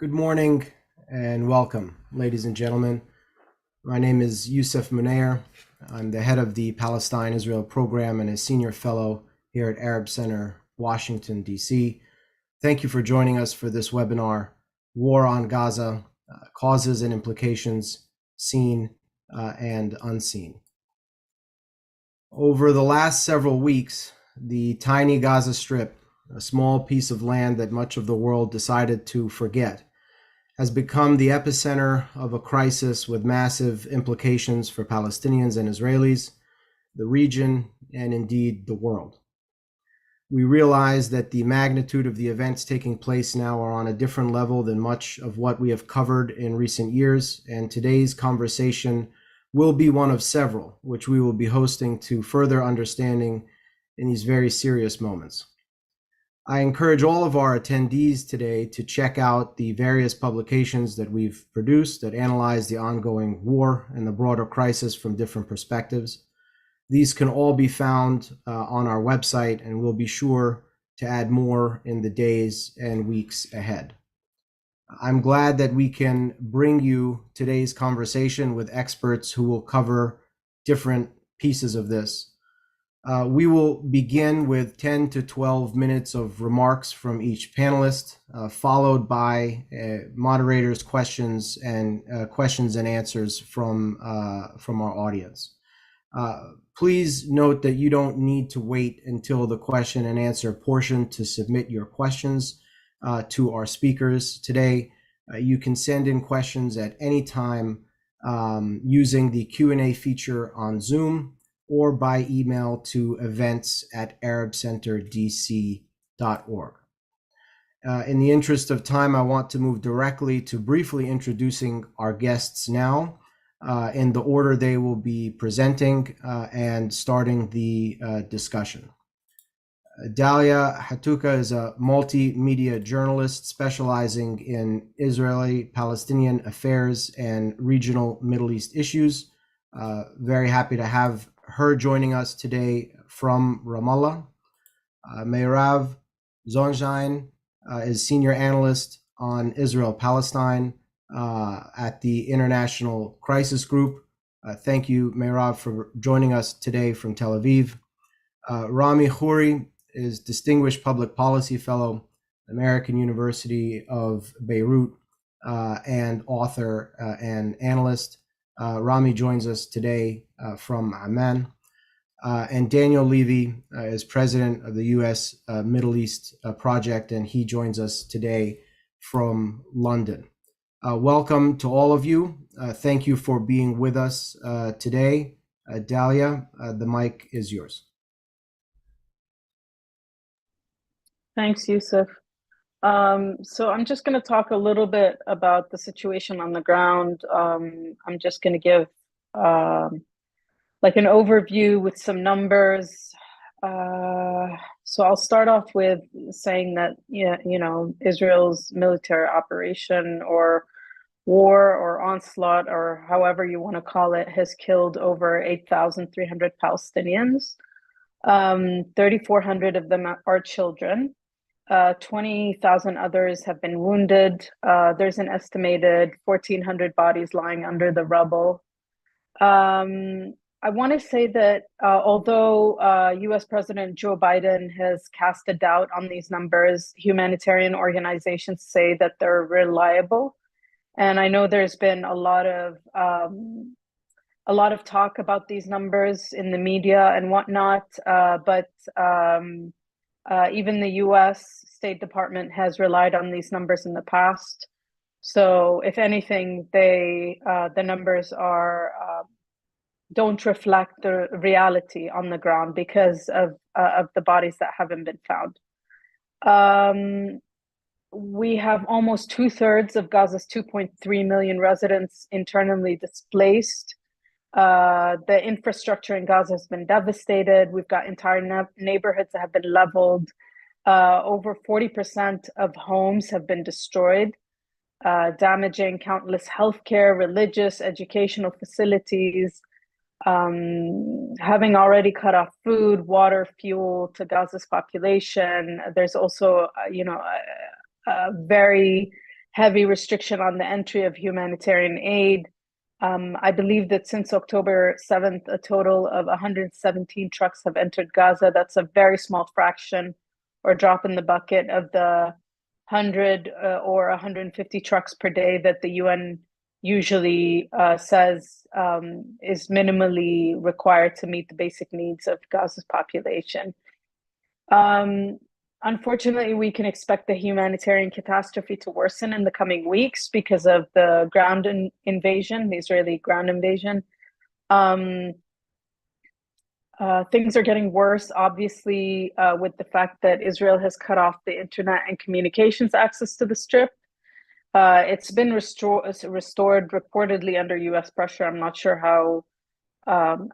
Good morning and welcome, ladies and gentlemen. My name is Youssef Munayer. I'm the head of the Palestine-Israel program and a senior fellow here at Arab Center, Washington, D.C. Thank you for joining us for this webinar, War on Gaza, Causes and Implications, Seen and Unseen. Over the last several weeks, the tiny Gaza Strip, a small piece of land that much of the world decided to forget, has become the epicenter of a crisis with massive implications for Palestinians and Israelis, the region, and indeed the world. We realize that the magnitude of the events taking place now are on a different level than much of what we have covered in recent years, and today's conversation will be one of several, which we will be hosting to further understanding in these very serious moments. I encourage all of our attendees today to check out the various publications that we've produced that analyze the ongoing war and the broader crisis from different perspectives. These can all be found on our website, and we'll be sure to add more in the days and weeks ahead. I'm glad that we can bring you today's conversation with experts who will cover different pieces of this. We will begin with 10 to 12 minutes of remarks from each panelist, followed by moderators' questions and answers from our audience. Please note that you don't need to wait until the question and answer portion to submit your questions to our speakers today. You can send in questions at any time using the Q&A feature on Zoom or by email to events@arabcenterdc.org. In the interest of time, I want to move directly to briefly introducing our guests now in the order they will be presenting and starting the discussion. Dalia Hatuka is a multimedia journalist specializing in Israeli-Palestinian affairs and regional Middle East issues. Very happy to have her joining us today from Ramallah. Meirav Zonshine is senior analyst on Israel-Palestine at the International Crisis Group. Thank you, Meirav, for joining us today from Tel Aviv. Rami Khouri is Distinguished Public Policy Fellow, American University of Beirut, and author and analyst. Rami joins us today from Amman. And Daniel Levy is president of the U.S. Middle East Project, and he joins us today from London. Welcome to all of you. Thank you for being with us today. Dalia, the mic is yours. Thanks, Youssef. So I'm just going to talk a little bit about the situation on the ground. I'm just going to give like an overview with some numbers. So I'll start off with saying that, Israel's military operation or war or onslaught, or however you want to call it, has killed over 8,300 Palestinians. 3,400 of them are children. 20,000 others have been wounded. There's an estimated 1,400 bodies lying under the rubble. I want to say that although US President Joe Biden has cast a doubt on these numbers, humanitarian organizations say that they're reliable. And I know there's been a lot of talk about these numbers in the media and whatnot, but even the US State Department has relied on these numbers in the past. So if anything, the numbers don't reflect the reality on the ground because of the bodies that haven't been found. We have almost 2/3 of Gaza's 2.3 million residents internally displaced. The infrastructure in Gaza has been devastated. We've got entire neighborhoods that have been leveled. Over 40% of homes have been destroyed, damaging countless healthcare, religious, educational facilities. Having already cut off food, water, fuel to Gaza's population, there's also, a very heavy restriction on the entry of humanitarian aid. I believe that since October 7th, a total of 117 trucks have entered Gaza. That's a very small fraction or drop in the bucket of the 100 or 150 trucks per day that the UN usually says is minimally required to meet the basic needs of Gaza's population. Unfortunately, we can expect the humanitarian catastrophe to worsen in the coming weeks because of the invasion, the Israeli ground invasion. Things are getting worse, obviously, with the fact that Israel has cut off the internet and communications access to the Strip. It's been restored reportedly under US pressure. I'm not sure how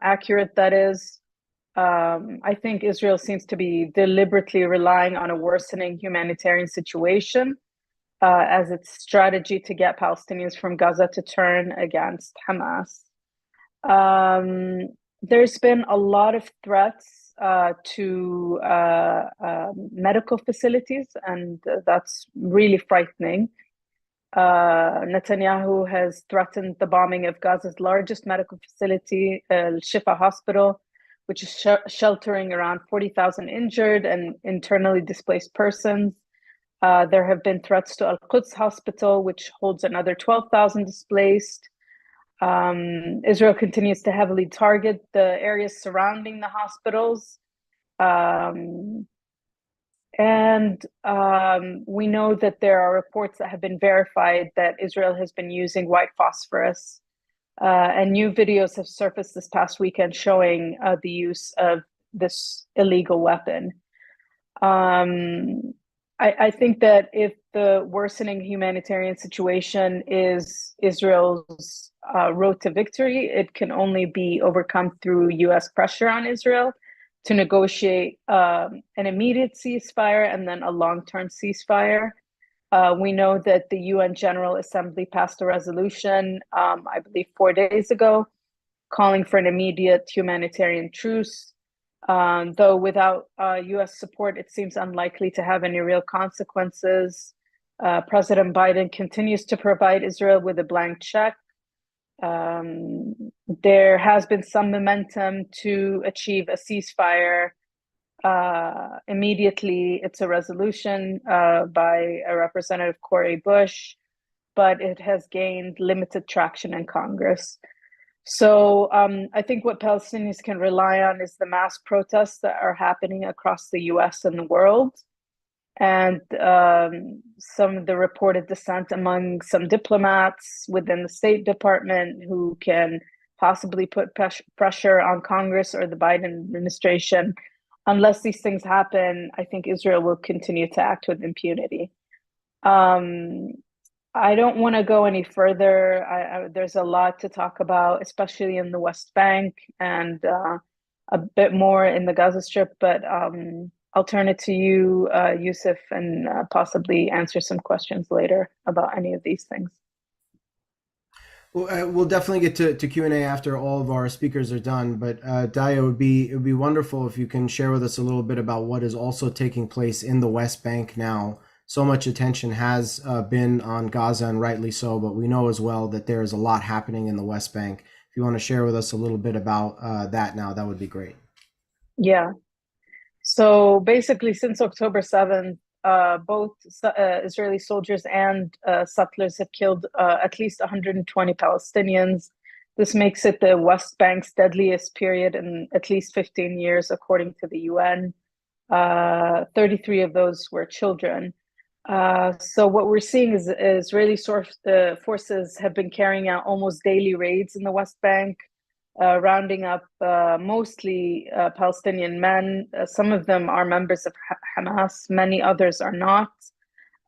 accurate that is. I think Israel seems to be deliberately relying on a worsening humanitarian situation as its strategy to get Palestinians from Gaza to turn against Hamas. There's been a lot of threats to medical facilities, and that's really frightening. Netanyahu has threatened the bombing of Gaza's largest medical facility, Al-Shifa Hospital, which is sheltering around 40,000 injured and internally displaced persons. There have been threats to Al-Quds Hospital, which holds another 12,000 displaced. Israel continues to heavily target the areas surrounding the hospitals. We know that there are reports that have been verified that Israel has been using white phosphorus. And new videos have surfaced this past weekend showing the use of this illegal weapon. I think that if the worsening humanitarian situation is Israel's road to victory, it can only be overcome through US pressure on Israel to negotiate an immediate ceasefire and then a long-term ceasefire. We know that the UN General Assembly passed a resolution, I believe 4 days ago, calling for an immediate humanitarian truce. Though without US support, it seems unlikely to have any real consequences. President Biden continues to provide Israel with a blank check. There has been some momentum to achieve a ceasefire. Immediately, it's a resolution by a Representative Cori Bush, but it has gained limited traction in Congress. So I think what Palestinians can rely on is the mass protests that are happening across the US and the world, and some of the reported dissent among some diplomats within the State Department who can possibly put pressure on Congress or the Biden administration. Unless these things happen, I think Israel will continue to act with impunity. I don't want to go any further. There's a lot to talk about, especially in the West Bank and a bit more in the Gaza Strip, but I'll turn it to you, Yusuf, and possibly answer some questions later about any of these things. Well, we'll definitely get to Q&A after all of our speakers are done, but Daya, it would be wonderful if you can share with us a little bit about what is also taking place in the West Bank now. So much attention has been on Gaza, and rightly so, but we know as well that there is a lot happening in the West Bank. If you want to share with us a little bit about that now, that would be great. Yeah. So basically, since October 7th, both Israeli soldiers and settlers have killed at least 120 Palestinians. This makes it the West Bank's deadliest period in at least 15 years, according to the UN. 33 of those were children. So what we're seeing is Israeli forces have been carrying out almost daily raids in the West Bank, rounding up mostly Palestinian men. Some of them are members of Hamas, many others are not.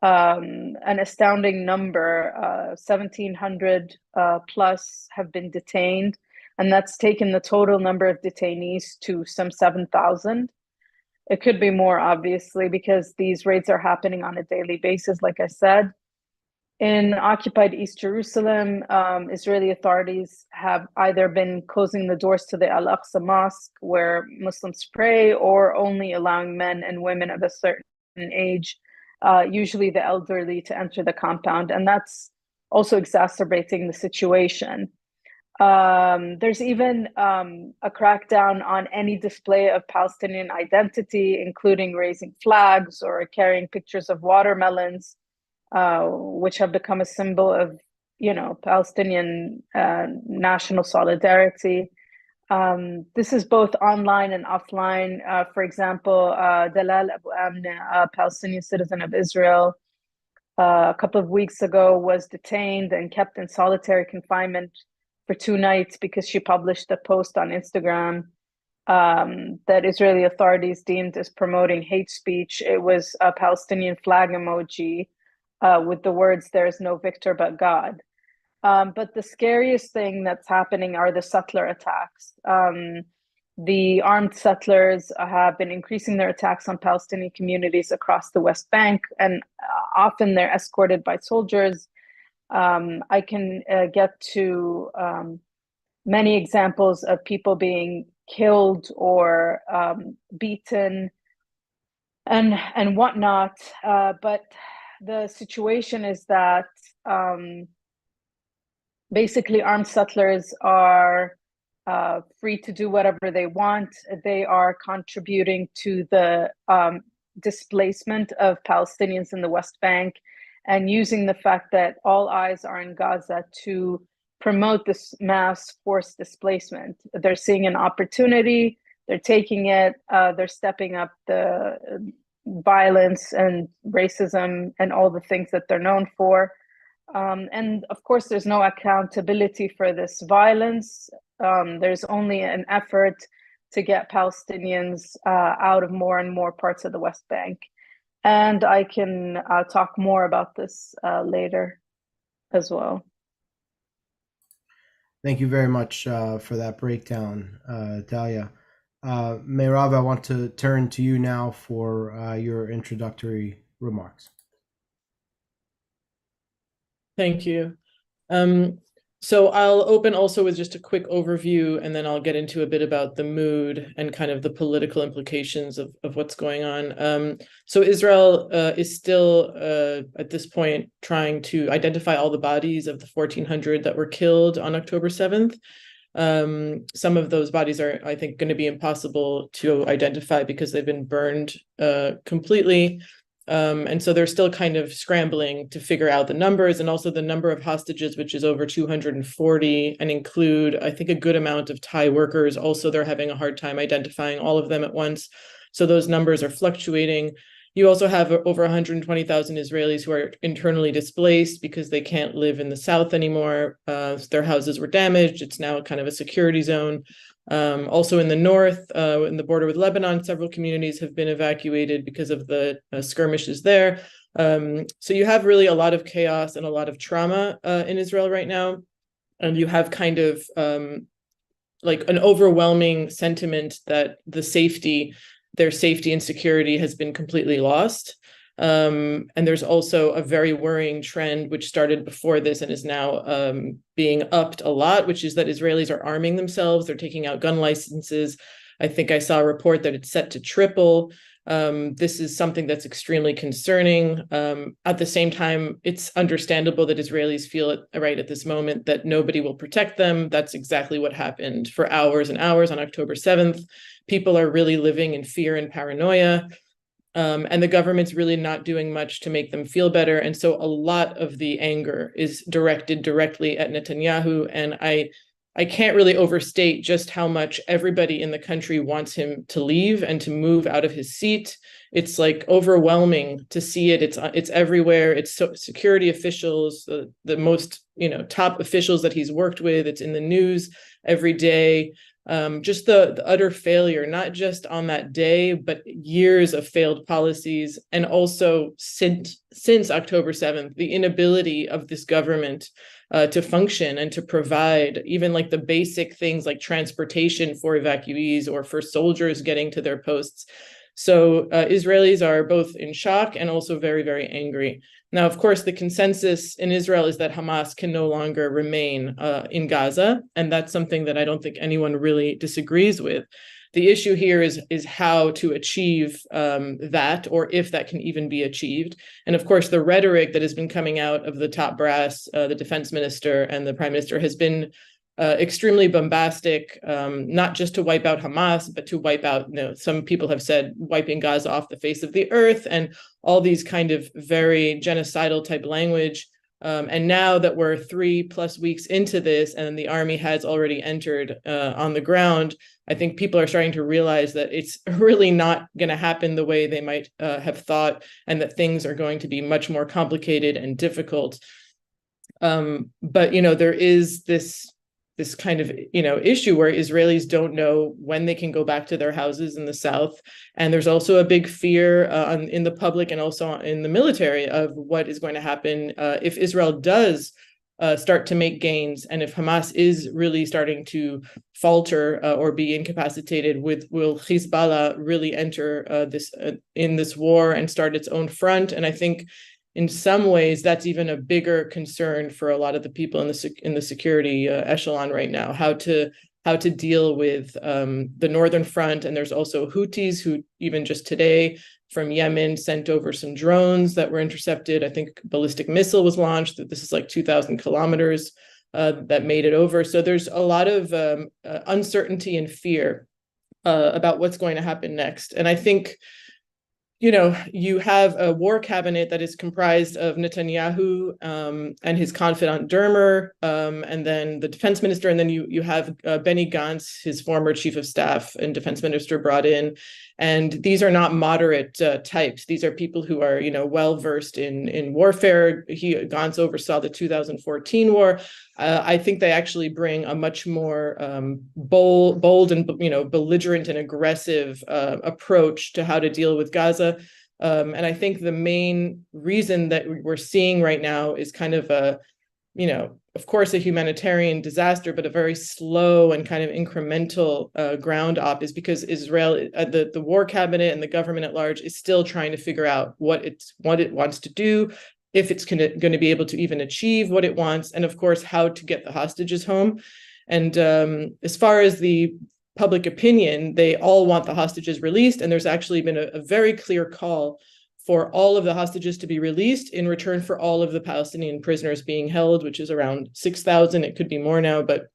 An astounding number, 1,700 plus have been detained, and that's taken the total number of detainees to some 7,000. It could be more, obviously, because these raids are happening on a daily basis, like I said. In occupied East Jerusalem, Israeli authorities have either been closing the doors to the Al-Aqsa Mosque, where Muslims pray, or only allowing men and women of a certain age usually the elderly, to enter the compound, and that's also exacerbating the situation. There's even a crackdown on any display of Palestinian identity, including raising flags or carrying pictures of watermelons, which have become a symbol of, Palestinian national solidarity. This is both online and offline. For example, Dalal Abu Amne, a Palestinian citizen of Israel, a couple of weeks ago was detained and kept in solitary confinement for 2 nights because she published a post on Instagram that Israeli authorities deemed as promoting hate speech. It was a Palestinian flag emoji with the words, "There is no victor but God." But the scariest thing that's happening are the settler attacks. The armed settlers have been increasing their attacks on Palestinian communities across the West Bank, and often they're escorted by soldiers. I can get to many examples of people being killed or beaten and whatnot. But the situation is that basically armed settlers are free to do whatever they want. They are contributing to the displacement of Palestinians in the West Bank and using the fact that all eyes are in Gaza to promote this mass forced displacement. They're seeing an opportunity, they're taking it, they're stepping up the violence and racism and all the things that they're known for. And of course, there's no accountability for this violence. There's only an effort to get Palestinians out of more and more parts of the West Bank. And I can talk more about this later as well. Thank you very much for that breakdown, Dalia. Meirav, I want to turn to you now for your introductory remarks. Thank you. So I'll open also with just a quick overview, and then I'll get into a bit about the mood and kind of the political implications of what's going on. So Israel is still, at this point, trying to identify all the bodies of the 1,400 that were killed on October 7th. Some of those bodies are, I think, going to be impossible to identify because they've been burned completely. And so they're still kind of scrambling to figure out the numbers, and also the number of hostages, which is over 240, and include, I think, a good amount of Thai workers. Also, they're having a hard time identifying all of them at once. So those numbers are fluctuating. You also have over 120,000 Israelis who are internally displaced because they can't live in the south anymore. Their houses were damaged. It's now kind of a security zone. Also in the north, in the border with Lebanon, several communities have been evacuated because of the skirmishes there. So you have really a lot of chaos and a lot of trauma in Israel right now. And you have kind of like an overwhelming sentiment that their safety and security has been completely lost. And there's also a very worrying trend, which started before this and is now being upped a lot, which is that Israelis are arming themselves. They're taking out gun licenses. I think I saw a report that it's set to triple. This is something that's extremely concerning. At the same time, it's understandable that Israelis feel it right at this moment that nobody will protect them. That's exactly what happened for hours and hours on October 7th. People are really living in fear and paranoia. And the government's really not doing much to make them feel better. And so a lot of the anger is directed directly at Netanyahu. And I can't really overstate just how much everybody in the country wants him to leave and to move out of his seat. It's like overwhelming to see it. It's everywhere. It's security officials, the most top officials that he's worked with. It's in the news every day. Just the utter failure, not just on that day, but years of failed policies. And also since October 7th, the inability of this government to function and to provide even like the basic things like transportation for evacuees or for soldiers getting to their posts. So Israelis are both in shock and also very, very angry. Now, of course, the consensus in Israel is that Hamas can no longer remain in Gaza, and that's something that I don't think anyone really disagrees with. The issue here is how to achieve that, or if that can even be achieved. And of course, the rhetoric that has been coming out of the top brass, the defense minister and the prime minister, has been extremely bombastic, not just to wipe out Hamas, but to wipe out, some people have said wiping Gaza off the face of the earth, and all these kind of very genocidal type language. And now that we're 3+ weeks into this and the army has already entered on the ground, I think people are starting to realize that it's really not going to happen the way they might have thought, and that things are going to be much more complicated and difficult. But, there is this kind of issue where Israelis don't know when they can go back to their houses in the south, and there's also a big fear in the public and also in the military of what is going to happen if Israel does start to make gains, and if Hamas is really starting to falter or be incapacitated. Will Hezbollah really enter in this war and start its own front? And I think in some ways, that's even a bigger concern for a lot of the people in the security echelon right now. How to deal with the northern front, and there's also Houthis who even just today from Yemen sent over some drones that were intercepted. I think ballistic missile was launched. This is like 2,000 kilometers that made it over. So there's a lot of uncertainty and fear about what's going to happen next, and I think. You have a war cabinet that is comprised of Netanyahu and his confidant Dermer, and then the defense minister, and then you have Benny Gantz, his former chief of staff and defense minister, brought in. And these are not moderate types. These are people who are, well versed in warfare. Gantz oversaw the 2014 war. I think they actually bring a much more bold and belligerent and aggressive approach to how to deal with Gaza. And I think the main reason that we're seeing right now is kind of of course, a humanitarian disaster, but a very slow and kind of incremental ground op, is because Israel, the war cabinet and the government at large, is still trying to figure out what it wants to do, if it's going to be able to even achieve what it wants, and of course, how to get the hostages home. And as far as the public opinion, they all want the hostages released, and there's actually been a very clear call for all of the hostages to be released in return for all of the Palestinian prisoners being held, which is around 6,000. It could be more now, but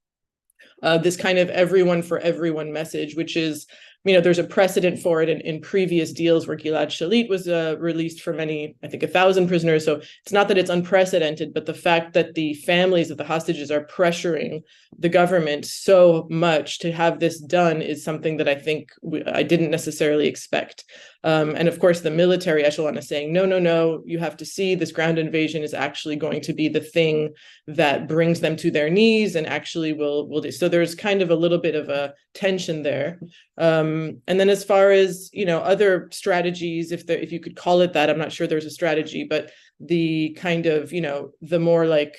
this kind of everyone for everyone message, which is, there's a precedent for it in previous deals where Gilad Shalit was released for many, I think 1,000 prisoners. So it's not that it's unprecedented, but the fact that the families of the hostages are pressuring the government so much to have this done is something that I think I didn't necessarily expect. And of course, the military echelon is saying, no, you have to see this ground invasion is actually going to be the thing that brings them to their knees and actually will do. So there's kind of a little bit of a tension there. And then as far as, other strategies, if you could call it that, I'm not sure there's a strategy, but the kind of, the more like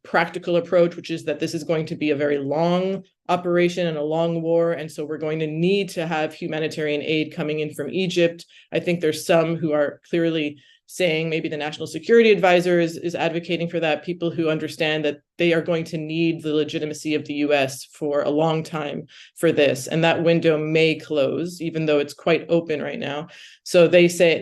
practical approach, which is that this is going to be a very long operation and a long war. And so we're going to need to have humanitarian aid coming in from Egypt. I think there's some who are clearly saying, maybe the National Security Advisor is advocating for that, people who understand that they are going to need the legitimacy of the US for a long time for this. And that window may close, even though it's quite open right now. So they say,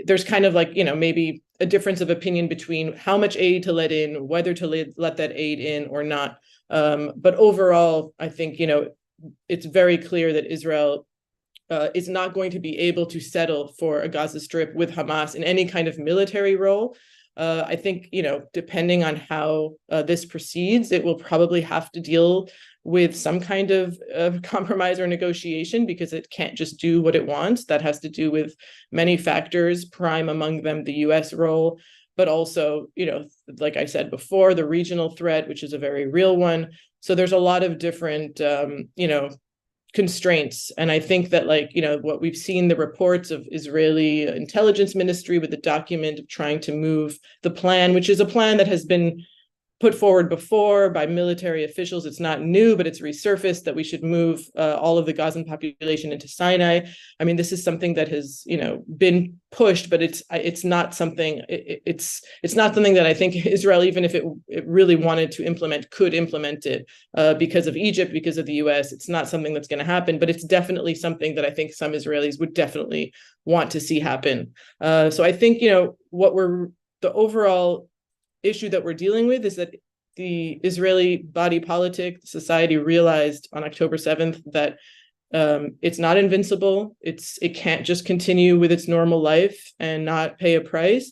there's kind of like, maybe a difference of opinion between how much aid to let in, whether to let that aid in or not. But overall, I think, it's very clear that Israel is not going to be able to settle for a Gaza Strip with Hamas in any kind of military role. I think, depending on how this proceeds, it will probably have to deal with some kind of compromise or negotiation, because it can't just do what it wants. That has to do with many factors, prime among them the US role, but also, like I said before, the regional threat, which is a very real one. So there's a lot of different, constraints. And I think that, what we've seen, the reports of Israeli intelligence ministry with the document of trying to move the plan, which is a plan that has been put forward before by military officials. It's not new, but it's resurfaced that we should move all of the Gazan population into Sinai. I mean, this is something that has, been pushed, but it's not something. It's not something that I think Israel, even if it really wanted to implement, could implement it because of Egypt, because of the U.S. It's not something that's going to happen, but it's definitely something that I think some Israelis would definitely want to see happen. So I think the overall issue that we're dealing with is that the Israeli body politic society realized on October 7th that it's not invincible. It can't just continue with its normal life and not pay a price.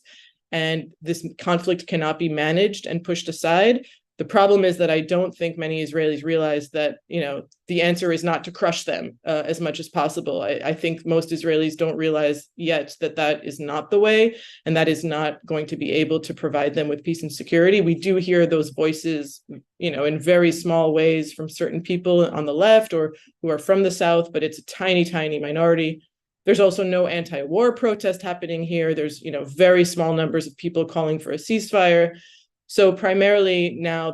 And this conflict cannot be managed and pushed aside. The problem is that I don't think many Israelis realize that, the answer is not to crush them as much as possible. I think most Israelis don't realize yet that that is not the way, and that is not going to be able to provide them with peace and security. We do hear those voices, in very small ways from certain people on the left or who are from the South, but it's a tiny, tiny minority. There's also no anti-war protest happening here. There's, very small numbers of people calling for a ceasefire. So primarily now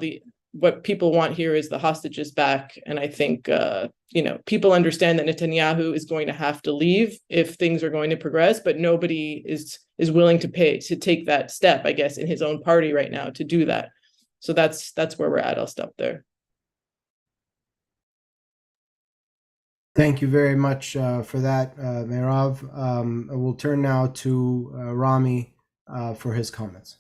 what people want here is the hostages back. And I think, people understand that Netanyahu is going to have to leave if things are going to progress, but nobody is willing to take that step, I guess, in his own party right now to do that. So that's where we're at. I'll stop there. Thank you very much for that, Meirav. We'll turn now to Rami for his comments.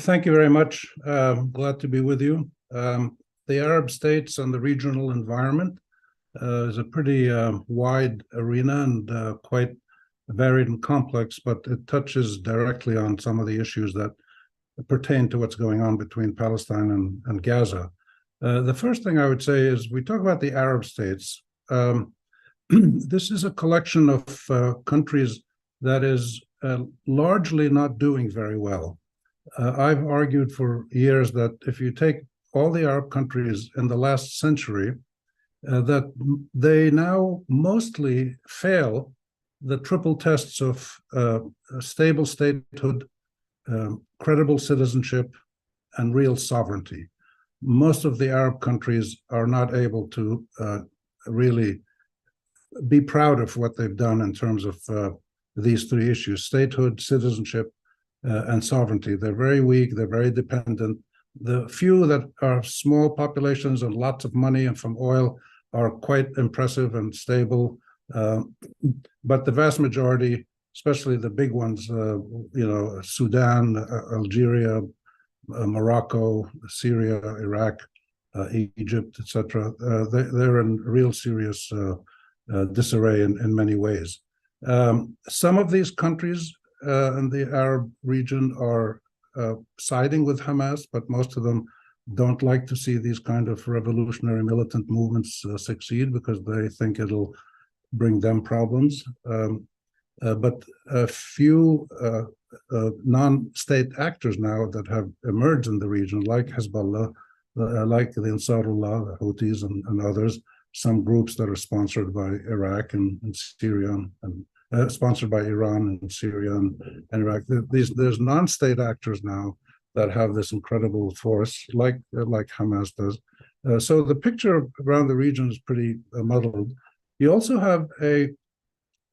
Thank you very much. Glad to be with you. The Arab states and the regional environment is a pretty wide arena and quite varied and complex, but it touches directly on some of the issues that pertain to what's going on between Palestine and Gaza. The first thing I would say is we talk about the Arab states. This is a collection of countries that is largely not doing very well. I've argued for years that if you take all the Arab countries in the last century, that they now mostly fail the triple tests of stable statehood, credible citizenship, and real sovereignty. Most of the Arab countries are not able to really be proud of what they've done in terms of these three issues: statehood, citizenship, and sovereignty. They're very weak, they're very dependent. The few that are small populations and lots of money and from oil are quite impressive and stable. But the vast majority, especially the big ones, Sudan, Algeria, Morocco, Syria, Iraq, Egypt, etc., they're in real serious disarray in many ways. Some of these countries in the Arab region are siding with Hamas, but most of them don't like to see these kind of revolutionary militant movements succeed because they think it'll bring them problems. But a few non-state actors now that have emerged in the region, like Hezbollah, like the Ansarullah, the Houthis, and others, some groups that are sponsored by Iraq and Syria and sponsored by Iran and Syria and Iraq. There's non-state actors now that have this incredible force, like Hamas does. So the picture around the region is pretty muddled. You also have a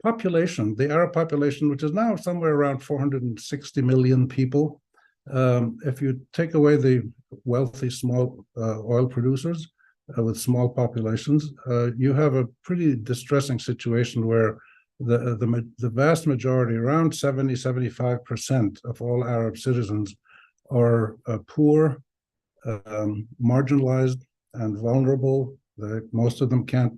population, the Arab population, which is now somewhere around 460 million people. If you take away the wealthy small oil producers with small populations, you have a pretty distressing situation where the vast majority, around 75% of all Arab citizens are poor, marginalized, and vulnerable. Most of them can't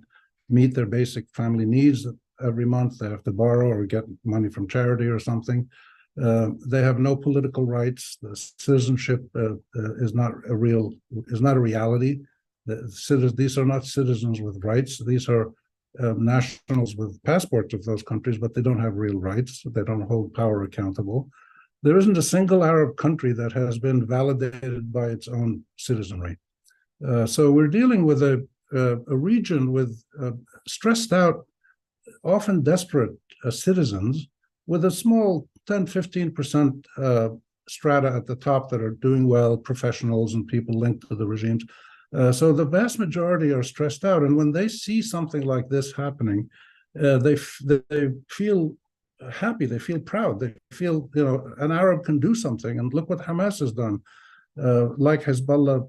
meet their basic family needs every month. They have to borrow or get money from charity or something. They have no political rights. The citizenship is not a reality. These are not citizens with rights. These are nationals with passports of those countries, but they don't have real rights. They don't hold power accountable. There isn't a single Arab country that has been validated by its own citizenry. So we're dealing with a region with stressed out, often desperate citizens with a small 10-15% strata at the top that are doing well, professionals and people linked to the regimes. So the vast majority are stressed out, and when they see something like this happening, they feel happy, they feel proud, they feel, an Arab can do something, and look what Hamas has done, like Hezbollah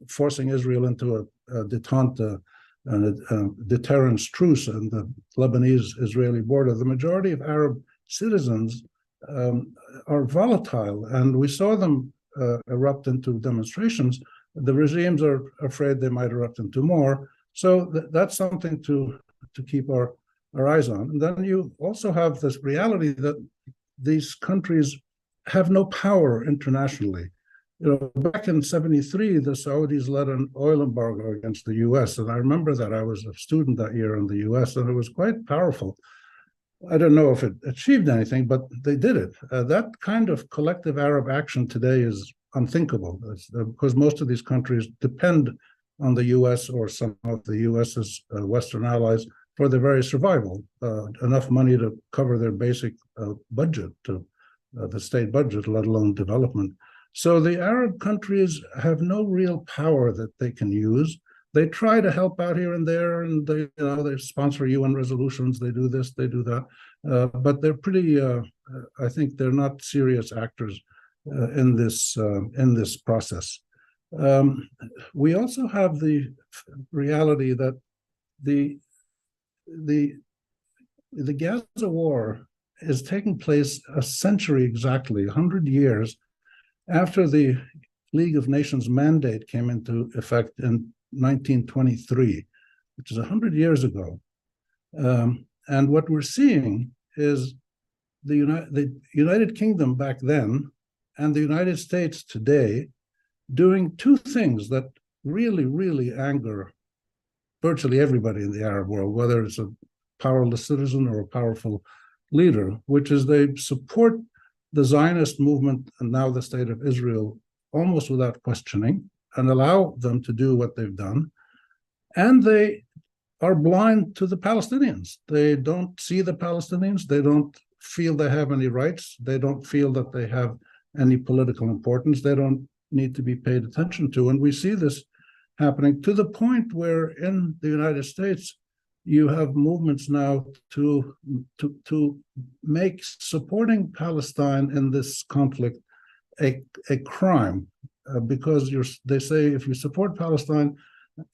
forcing Israel into a detente, a deterrence truce in the Lebanese-Israeli border. The majority of Arab citizens are volatile, and we saw them erupt into demonstrations. The regimes are afraid they might erupt into more. So that's something to keep our eyes on. And then you also have this reality that these countries have no power internationally. Back in '73, the Saudis led an oil embargo against the U.S., and I remember that. I was a student that year in the U.S., and it was quite powerful. I don't know if it achieved anything, but they did it. That kind of collective Arab action today is unthinkable, because most of these countries depend on the U.S. or some of the U.S.'s Western allies for their very survival, enough money to cover their basic budget, the state budget, let alone development. So the Arab countries have no real power that they can use. They try to help out here and there, and they sponsor UN resolutions. They do this, they do that, but they're pretty. I think they're not serious actors in this process. We also have the reality that the Gaza war is taking place a century exactly, 100 years after the League of Nations mandate came into effect in 1923, which is 100 years ago. And what we're seeing is the United Kingdom back then and the United States today doing two things that really, really anger virtually everybody in the Arab world, whether it's a powerless citizen or a powerful leader, which is they support the Zionist movement and now the state of Israel almost without questioning and allow them to do what they've done. And they are blind to the Palestinians. They don't see the Palestinians. They don't feel they have any rights. They don't feel that they have any political importance. They don't need to be paid attention to. And we see this happening to the point where in the United States, you have movements now to make supporting Palestine in this conflict a crime, because they say if you support Palestine,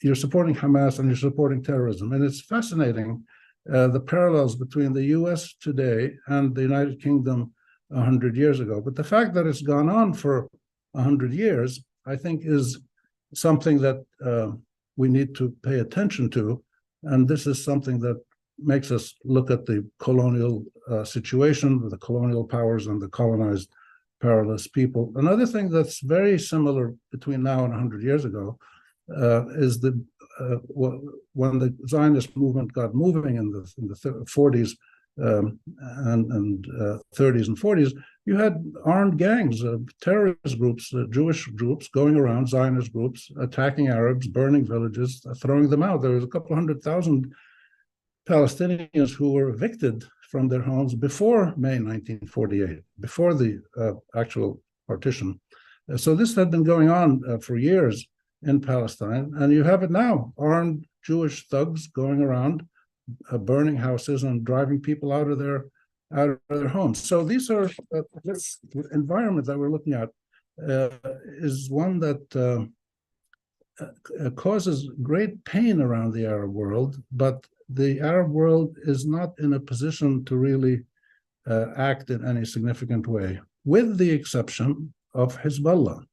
you're supporting Hamas and you're supporting terrorism. And it's fascinating, the parallels between the US today and the United Kingdom 100 years ago. But the fact that it's gone on for 100 years, I think, is something that we need to pay attention to. And this is something that makes us look at the colonial situation with the colonial powers and the colonized powerless people. Another thing that's very similar between now and 100 years ago is when the Zionist movement got moving in the 40s and 30s and 40s, you had armed gangs of terrorist groups, Jewish groups going around, Zionist groups, attacking Arabs, burning villages, throwing them out. There was a couple 100,000 Palestinians who were evicted from their homes before May 1948, before the actual partition. So this had been going on for years in Palestine, and you have it now, armed Jewish thugs going around, burning houses and driving people out of their homes. So these are this environment that we're looking at is one that causes great pain around the Arab world, but the Arab world is not in a position to really act in any significant way, with the exception of Hezbollah.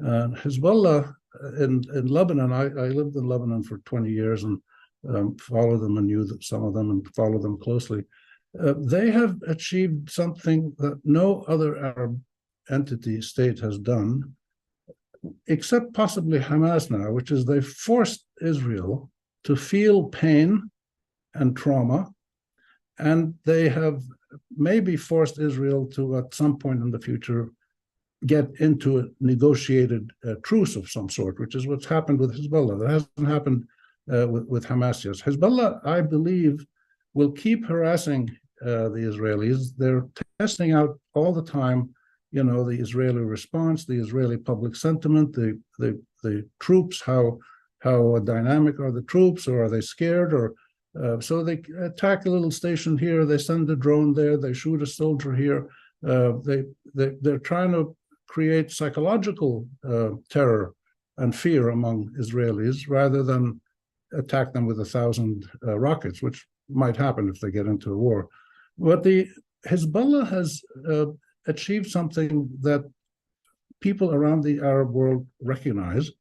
Hezbollah in Lebanon, I lived in Lebanon for 20 years and followed them and knew that some of them and followed them closely. They have achieved something that no other Arab entity state has done, except possibly Hamas now, which is they forced Israel to feel pain and trauma, and they have maybe forced Israel to, at some point in the future, get into a negotiated truce of some sort, which is what's happened with Hezbollah. That hasn't happened with Hamas yet. Hezbollah, I believe, will keep harassing the Israelis. They're testing out all the time the Israeli response, the Israeli public sentiment, the troops, how dynamic are the troops, or are they scared, or so they attack a little station here, they send a drone there, they shoot a soldier here. They're trying to create psychological terror and fear among Israelis rather than attack them with 1,000 rockets, which might happen if they get into a war. But the Hezbollah has achieved something that people around the Arab world recognize,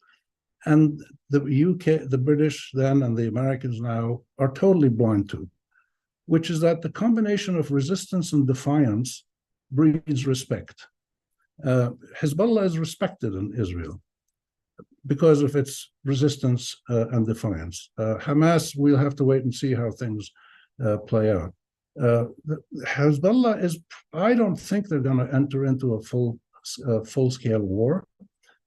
and the UK, the British then, and the Americans now are totally blind to, which is that the combination of resistance and defiance breeds respect. Hezbollah is respected in Israel because of its resistance and defiance. Hamas, we'll have to wait and see how things play out. Hezbollah I don't think they're going to enter into a full-scale war,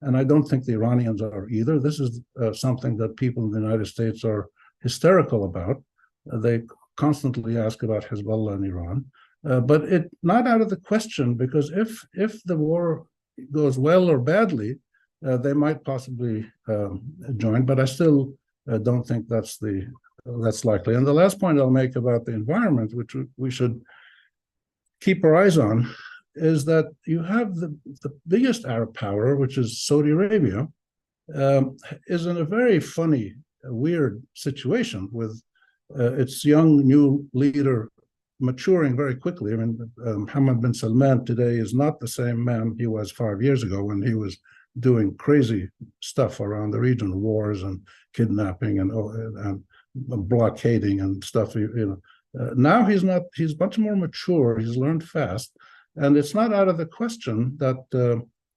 and I don't think the Iranians are either. This is something that people in the United States are hysterical about. They constantly ask about Hezbollah and Iran. But it's not out of the question, because if the war goes well or badly, they might possibly join. But I still don't think that's likely. And the last point I'll make about the environment, which we should keep our eyes on, is that you have the biggest Arab power, which is Saudi Arabia, is in a very funny, weird situation with its young new leader maturing very quickly. I mean, Mohammed bin Salman today is not the same man he was 5 years ago when he was doing crazy stuff around the region, wars and kidnapping and blockading and stuff. Now he's much more mature. He's learned fast, and it's not out of the question that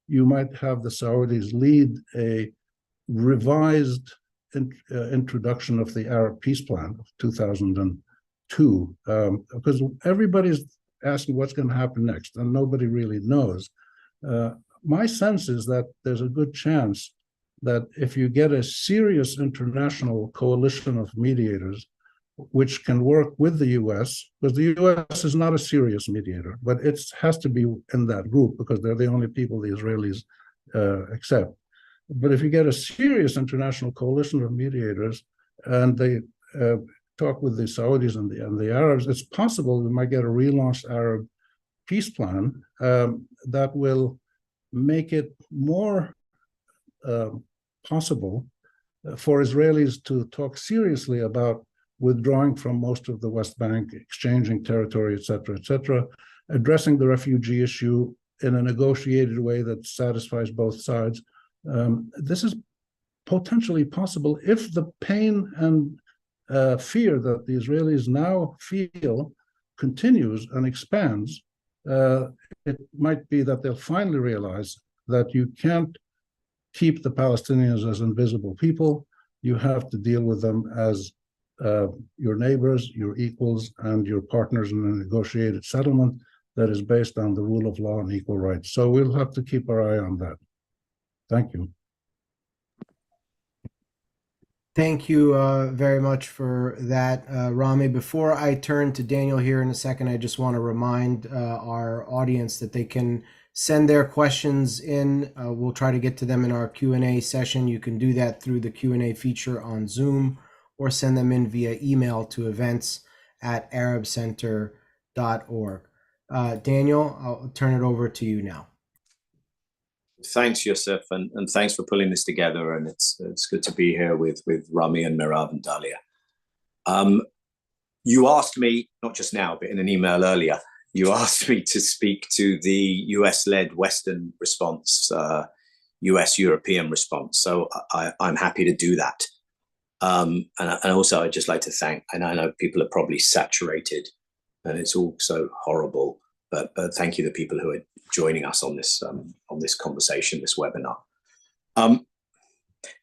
you might have the Saudis lead a revised introduction of the Arab peace plan of 2002, because everybody's asking what's going to happen next, and nobody really knows. My sense is that there's a good chance that if you get a serious international coalition of mediators, which can work with the U.S., because the U.S. is not a serious mediator, but it has to be in that group because they're the only people the Israelis accept. But if you get a serious international coalition of mediators and they talk with the Saudis and the Arabs, it's possible we might get a relaunched Arab peace plan that will make it more possible for Israelis to talk seriously about withdrawing from most of the West Bank, exchanging territory, et cetera, addressing the refugee issue in a negotiated way that satisfies both sides. This is potentially possible if the pain and fear that the Israelis now feel continues and expands. It might be that they'll finally realize that you can't keep the Palestinians as invisible people. You have to deal with them as your neighbors, your equals, and your partners in a negotiated settlement that is based on the rule of law and equal rights. So we'll have to keep our eye on that. Thank you. Thank you very much for that, Rami. Before I turn to Daniel here in a second, I just want to remind our audience that they can send their questions in. We'll try to get to them in our Q&A session. You can do that through the Q&A feature on Zoom, or send them in via email to events@arabcenter.org. Daniel, I'll turn it over to you now. Thanks, Yusuf, and thanks for pulling this together. And it's good to be here with Rami and Merav and Dalia. You asked me, not just now, but in an email earlier, you asked me to speak to the US-led Western response, US-European response. So I'm happy to do that. And also, I'd just like to thank, and I know people are probably saturated, and it's all so horrible, but thank you to people who are joining us on this conversation, this webinar.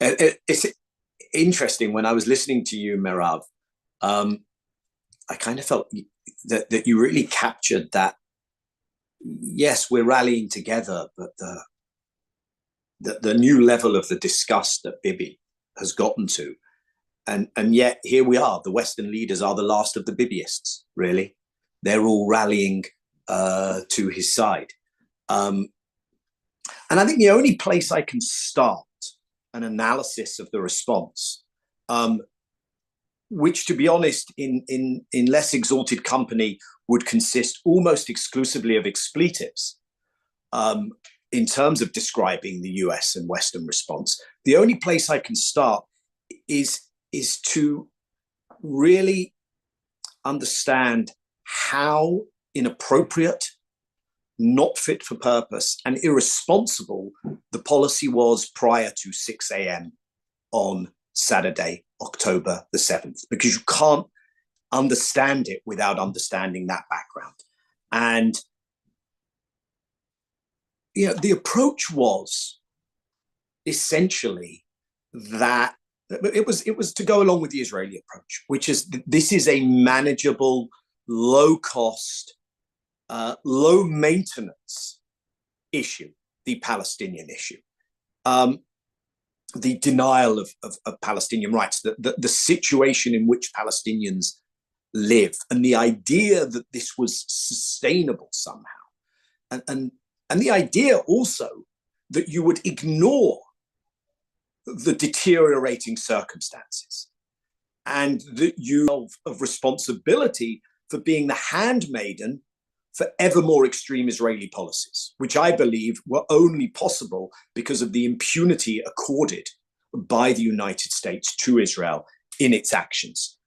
It's interesting, when I was listening to you, Merav, I kind of felt that you really captured that. Yes, we're rallying together, but the new level of the disgust that Bibi has gotten to. And yet here we are, the Western leaders are the last of the Bibyists, really. They're all rallying to his side. And I think the only place I can start an analysis of the response, which, to be honest, in less exalted company, would consist almost exclusively of expletives, in terms of describing the US and Western response. The only place I can start is to really understand how inappropriate, not fit for purpose, and irresponsible the policy was prior to 6 a.m. on Saturday, October the 7th, because you can't understand it without understanding that background. And the approach was essentially that it was to go along with the Israeli approach, which is this is a manageable, low cost, low maintenance issue, the Palestinian issue, the denial of Palestinian rights, the situation in which Palestinians live, and the idea that this was sustainable somehow, and the idea also that you would ignore the deteriorating circumstances and that you of responsibility for being the handmaiden for ever more extreme Israeli policies, which I believe were only possible because of the impunity accorded by the United States to Israel in its actions.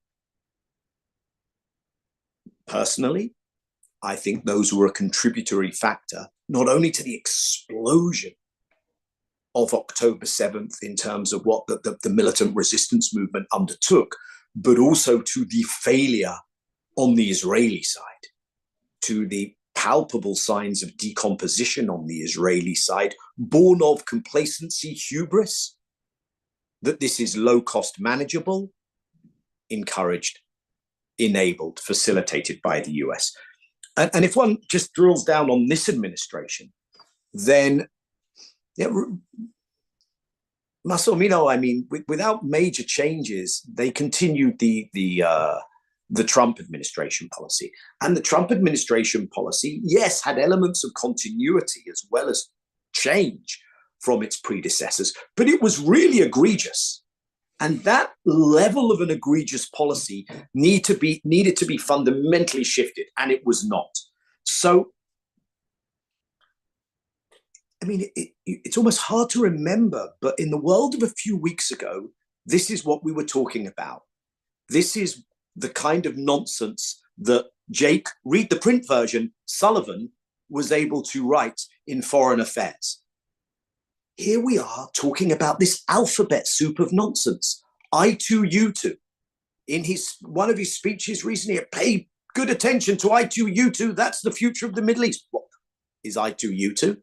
Personally, I think those were a contributory factor, not only to the explosion of October 7th in terms of what the militant resistance movement undertook, but also to the failure on the Israeli side, to the palpable signs of decomposition on the Israeli side, born of complacency, hubris, that this is low cost manageable, encouraged, enabled, facilitated by the US. And if one just drills down on this administration, then Massimino, I mean, without major changes, they continued the Trump administration policy. And the Trump administration policy, yes, had elements of continuity as well as change from its predecessors, but it was really egregious. And that level of an egregious policy needed to be fundamentally shifted, and it was not. So, I mean, it's almost hard to remember, but in the world of a few weeks ago, this is what we were talking about. This is the kind of nonsense that Jake, read the print version, Sullivan was able to write in Foreign Affairs. Here we are talking about this alphabet soup of nonsense. I too, you too. In one of his speeches recently, pay good attention to I too, you too. That's the future of the Middle East. What is I too, you too?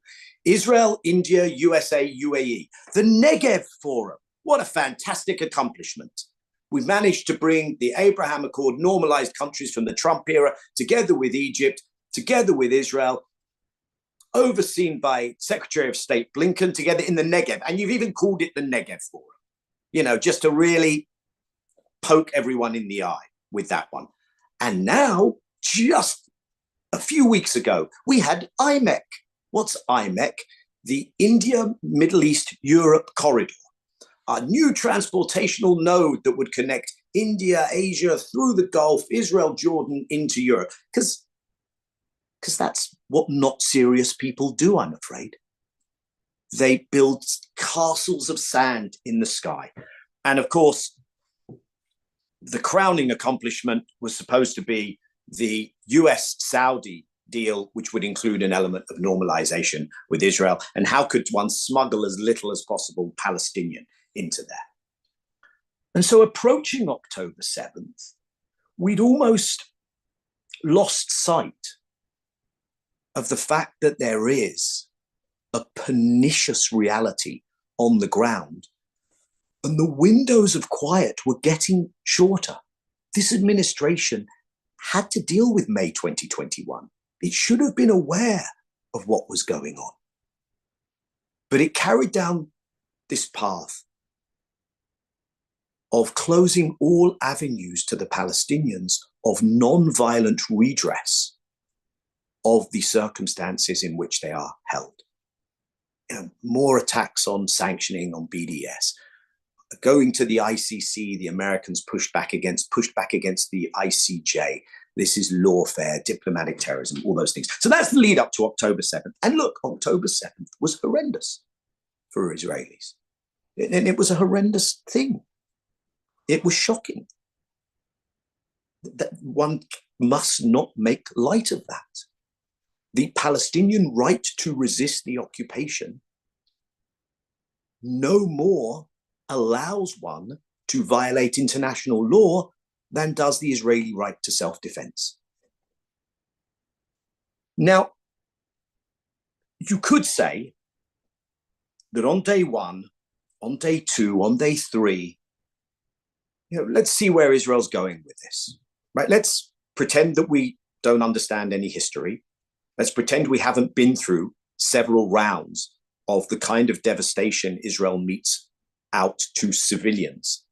Israel, India, USA, UAE. The Negev Forum. What a fantastic accomplishment. We've managed to bring the Abraham Accord normalized countries from the Trump era together with Egypt, together with Israel, overseen by Secretary of State Blinken, together in the Negev. And you've even called it the Negev Forum, just to really poke everyone in the eye with that one. And now, just a few weeks ago, we had IMEC. What's IMEC? The India, Middle East, Europe corridor. A new transportational node that would connect India, Asia, through the Gulf, Israel, Jordan, into Europe. Because that's what not serious people do, I'm afraid. They build castles of sand in the sky. And of course, the crowning accomplishment was supposed to be the US-Saudi deal, which would include an element of normalization with Israel. And how could one smuggle as little as possible Palestinian into there? And so approaching October 7th, we'd almost lost sight of the fact that there is a pernicious reality on the ground, and the windows of quiet were getting shorter. This administration had to deal with May 2021. It should have been aware of what was going on. But it carried down this path of closing all avenues to the Palestinians of non-violent redress of the circumstances in which they are held. more attacks on sanctioning, on BDS. Going to the ICC, the Americans pushed back against the ICJ. This is lawfare, diplomatic terrorism, all those things. So that's the lead up to October 7th. And look, October 7th was horrendous for Israelis. And it was a horrendous thing. It was shocking. That one must not make light of that. The Palestinian right to resist the occupation no more allows one to violate international law than does the Israeli right to self-defense. Now, you could say that on day one, on day two, on day three, let's see where Israel's going with this, right? Let's pretend that we don't understand any history. Let's pretend we haven't been through several rounds of the kind of devastation Israel metes out to civilians,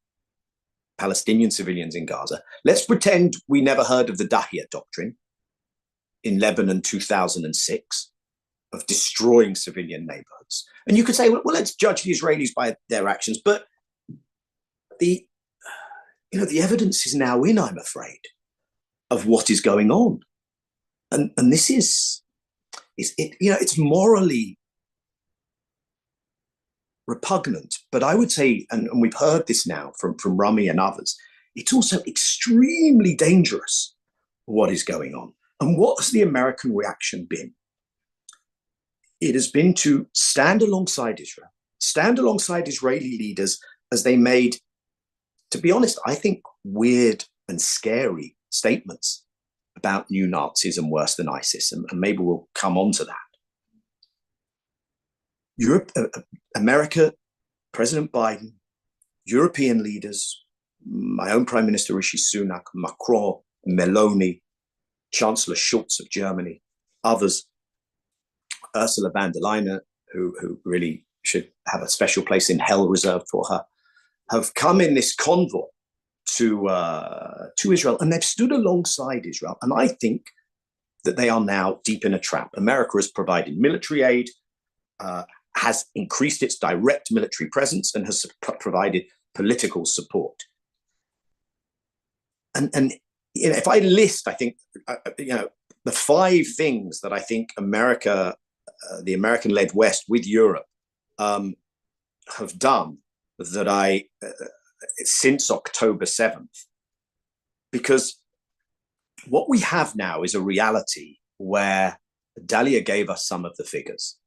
Palestinian civilians in Gaza. Let's pretend we never heard of the Dahiyat doctrine in Lebanon 2006 of destroying civilian neighborhoods. And you could say, well, let's judge the Israelis by their actions. But the evidence is now in, I'm afraid, of what is going on. And this it's morally repugnant, but I would say, and we've heard this now from Rami and others, it's also extremely dangerous what is going on. And what has the American reaction been? It has been to stand alongside Israel, stand alongside Israeli leaders as they made, to be honest, I think weird and scary statements about new Nazism worse than ISIS, and maybe we'll come on to that. Europe, America, President Biden, European leaders, my own Prime Minister Rishi Sunak, Macron, Meloni, Chancellor Schulz of Germany, others, Ursula von der Leyen, who really should have a special place in hell reserved for her, have come in this convoy to Israel, and they've stood alongside Israel. And I think that they are now deep in a trap. America has provided military aid, has increased its direct military presence, and has provided political support. And if I list, I think the 5 things that I think America, the American-led West with Europe, have done that since October 7th, because what we have now is a reality where Dalia gave us some of the figures.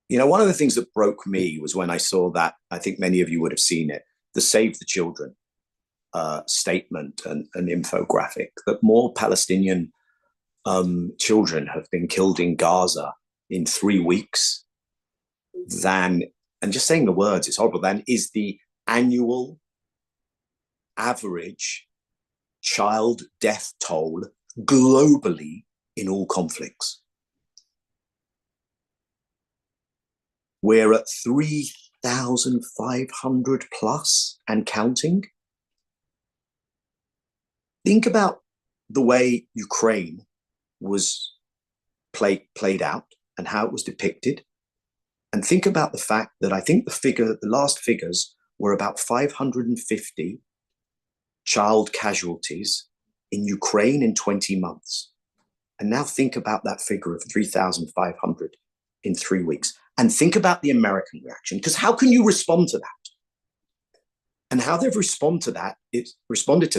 One of the things that broke me was when I saw that, I think many of you would have seen it, the Save the Children statement and infographic, that more Palestinian children have been killed in Gaza in 3 weeks than, and just saying the words, it's horrible, than is the annual average child death toll globally in all conflicts. We're at 3,500 plus and counting. Think about the way Ukraine was played out and how it was depicted. And think about the fact that I think the last figures were about 550 child casualties in Ukraine in 20 months. And now think about that figure of 3,500 in 3 weeks. And think about the American reaction, because how can you respond to that? And how they've responded to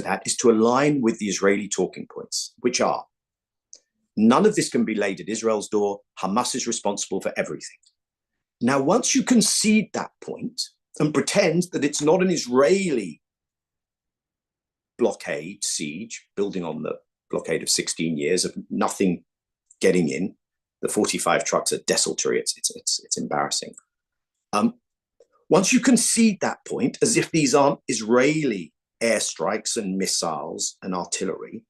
that is to align with the Israeli talking points, which are, none of this can be laid at Israel's door. Hamas is responsible for everything. Now, once you concede that point and pretend that it's not an Israeli blockade, siege, building on the blockade of 16 years of nothing getting in, the 45 trucks are desultory. It's embarrassing. Once you concede that point, as if these aren't Israeli airstrikes and missiles and artillery,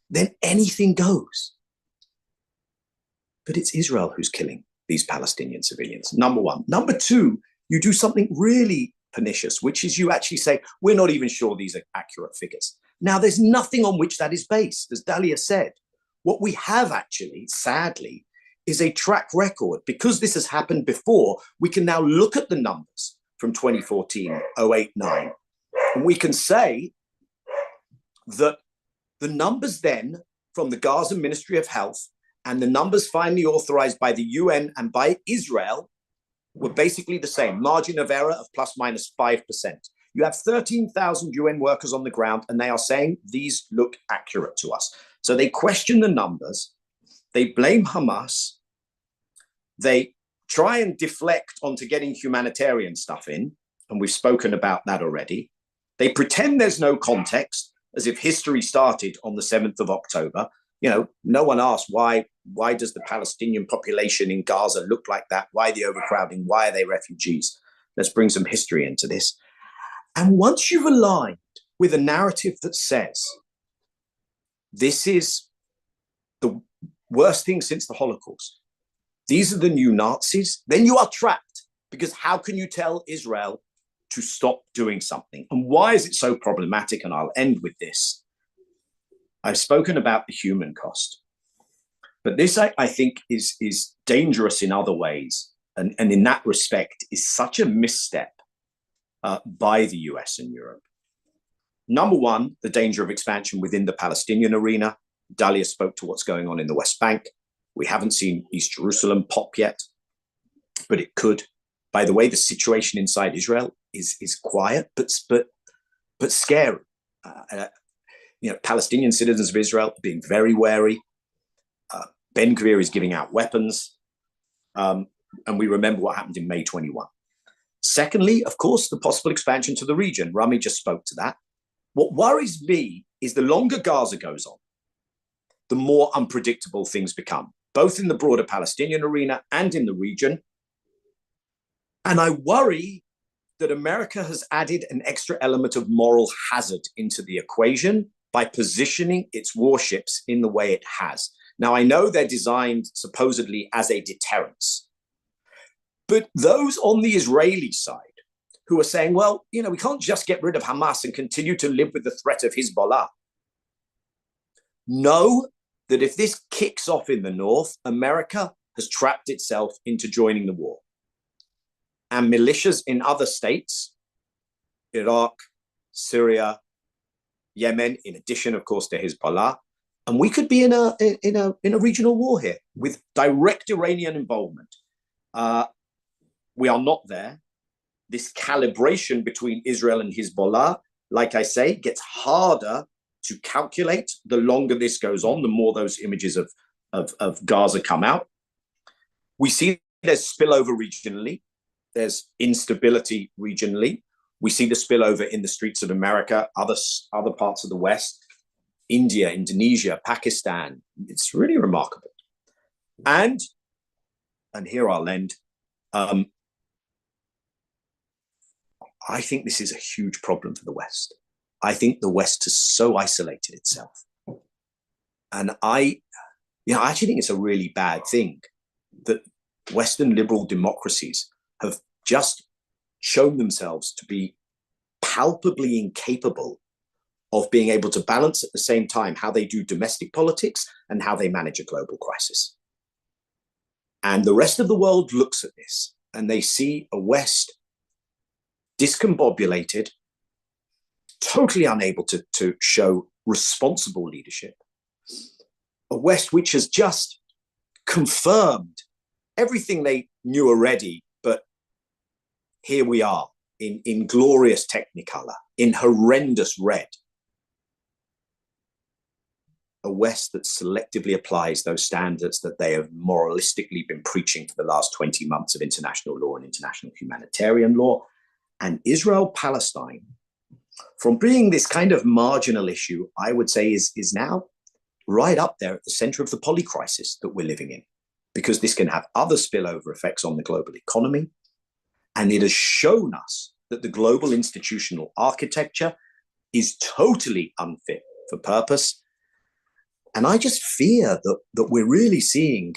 then anything goes. But it's Israel who's killing these Palestinian civilians, number one. Number two, you do something really pernicious, which is you actually say, we're not even sure these are accurate figures. Now, there's nothing on which that is based, as Dalia said. What we have actually, sadly, is a track record. Because this has happened before, we can now look at the numbers from 2014, 08, 09, and we can say that the numbers then from the Gaza Ministry of Health and the numbers finally authorized by the UN and by Israel were basically the same, margin of error of plus minus 5%. You have 13,000 UN workers on the ground, and they are saying these look accurate to us. So they question the numbers, they blame Hamas, they try and deflect onto getting humanitarian stuff in, and we've spoken about that already. They pretend there's no context, as if history started on the 7th of October. You know, no one asked why does the Palestinian population in Gaza look like that? Why the overcrowding? Why are they refugees? Let's bring some history into this. And once you've aligned with a narrative that says this is the worst thing since the Holocaust, these are the new Nazis, then you are trapped, because how can you tell Israel to stop doing something? And why is it so problematic? And I'll end with this. I've spoken about the human cost, but this I think is dangerous in other ways. And in that respect is such a misstep by the US and Europe. Number one, the danger of expansion within the Palestinian arena. Dalia spoke to what's going on in the West Bank. We haven't seen East Jerusalem pop yet, but it could. By the way, the situation inside Israel is quiet, but scary. You know, Palestinian citizens of Israel are being very wary. Ben Gvir is giving out weapons. And we remember what happened in May 21. Secondly, of course, the possible expansion to the region. Rami just spoke to that. What worries me is the longer Gaza goes on, the more unpredictable things become, both in the broader Palestinian arena and in the region. And I worry that America has added an extra element of moral hazard into the equation by positioning its warships in the way it has. Now, I know they're designed supposedly as a deterrence, but those on the Israeli side who are saying, well, you know, we can't just get rid of Hamas and continue to live with the threat of Hezbollah, know that if this kicks off in the north, America has trapped itself into joining the war. And militias in other states, Iraq, Syria, Yemen, in addition, of course, to Hezbollah, and we could be in a regional war here with direct Iranian involvement. We are not there. This calibration between Israel and Hezbollah, like I say, gets harder to calculate the longer this goes on, the more those images of Gaza come out. We see there's spillover regionally. There's instability regionally. We see the spillover in the streets of America, other parts of the West, India, Indonesia, Pakistan. It's really remarkable. And here I'll end. I think this is a huge problem for the West. I think the West has so isolated itself. And I actually think it's a really bad thing that Western liberal democracies have just shown themselves to be palpably incapable of being able to balance at the same time how they do domestic politics and how they manage a global crisis. And the rest of the world looks at this and they see a West discombobulated, totally unable to show responsible leadership. A West which has just confirmed everything they knew already, but here we are in glorious technicolor, in horrendous red. A West that selectively applies those standards that they have moralistically been preaching for the last 20 months of international law and international humanitarian law. And Israel-Palestine, from being this kind of marginal issue, I would say is now right up there at the center of the polycrisis that we're living in, because this can have other spillover effects on the global economy. And it has shown us that the global institutional architecture is totally unfit for purpose. And I just fear that we're really seeing,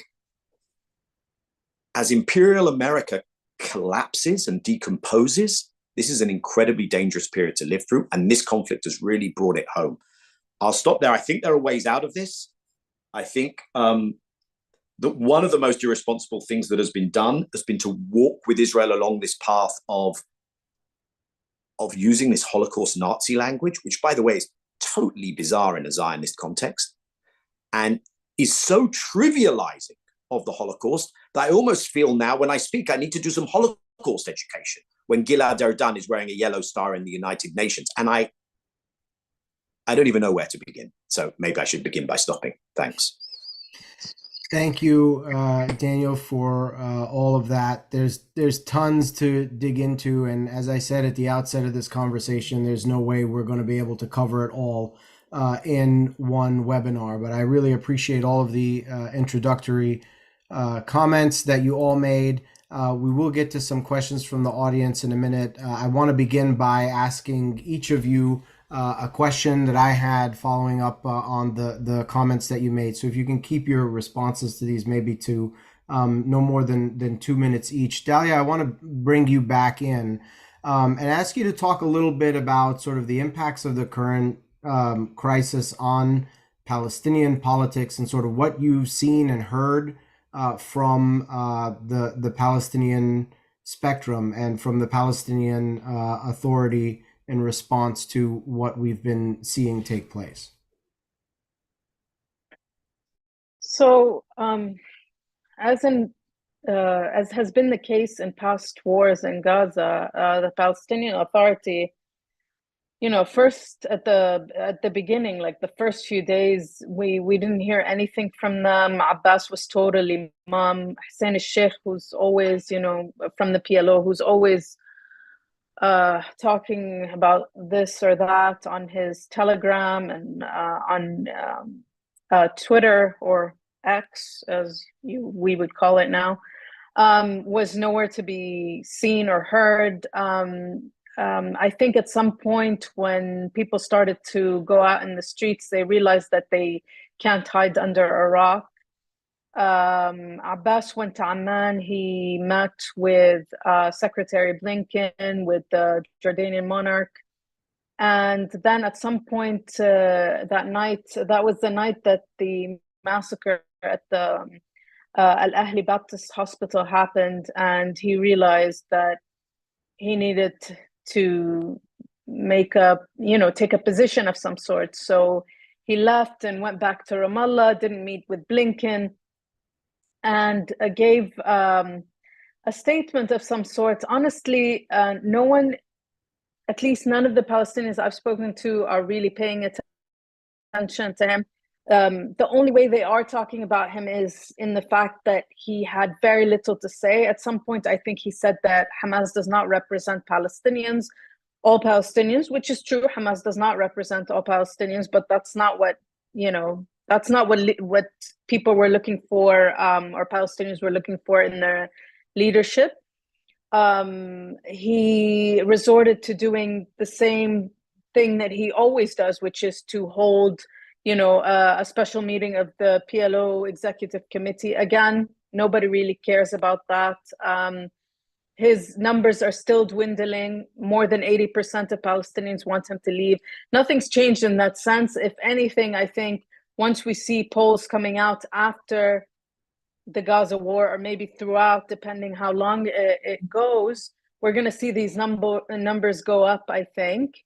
as imperial America collapses and decomposes, this is an incredibly dangerous period to live through. And this conflict has really brought it home. I'll stop there. I think there are ways out of this. I think that one of the most irresponsible things that has been done has been to walk with Israel along this path of using this Holocaust Nazi language, which, by the way, is totally bizarre in a Zionist context, and is so trivializing of the Holocaust that I almost feel now when I speak, I need to do some Holocaust education when Gilad Erdan is wearing a yellow star in the United Nations. And I don't even know where to begin. So maybe I should begin by stopping. Thanks. Thank you, Daniel, for all of that. There's tons to dig into, and as I said at the outset of this conversation, there's no way we're going to be able to cover it all in one webinar. But I really appreciate all of the introductory comments that you all made. We will get to some questions from the audience in a minute. I want to begin by asking each of you a question that I had following up on the comments that you made. So if you can keep your responses to these maybe to no more than 2 minutes each. Dalia, I want to bring you back in and ask you to talk a little bit about sort of the impacts of the current crisis on Palestinian politics and sort of what you've seen and heard from the Palestinian spectrum and from the Palestinian Authority in response to what we've been seeing take place. So, as has been the case in past wars in Gaza, the Palestinian Authority, first at the beginning, like the first few days, we didn't hear anything from them. Abbas was totally mum. Hussein al-Sheikh, who's always, from the PLO, who's always talking about this or that on his Telegram and on Twitter, or X, as we would call it now, was nowhere to be seen or heard. I think at some point when people started to go out in the streets, they realized that they can't hide under a rock. Abbas went to Amman. He met with Secretary Blinken, with the Jordanian monarch. And then at some point that night, that was the night that the massacre at the Al-Ahli Baptist Hospital happened. And he realized that he needed to take a position of some sort. So he left and went back to Ramallah, didn't meet with Blinken, and gave a statement of some sort. Honestly, no one, at least none of the Palestinians I've spoken to, are really paying attention to him. The only way they are talking about him is in the fact that he had very little to say. At some point, I think he said that Hamas does not represent Palestinians, all Palestinians, which is true. Hamas does not represent all Palestinians, but that's not what, that's not what people were looking for, or Palestinians were looking for in their leadership. He resorted to doing the same thing that he always does, which is to hold, a special meeting of the PLO Executive Committee. Again, nobody really cares about that. His numbers are still dwindling. More than 80% of Palestinians want him to leave. Nothing's changed in that sense. If anything, I think once we see polls coming out after the Gaza war, or maybe throughout, depending how long it goes, we're going to see these numbers go up, I think.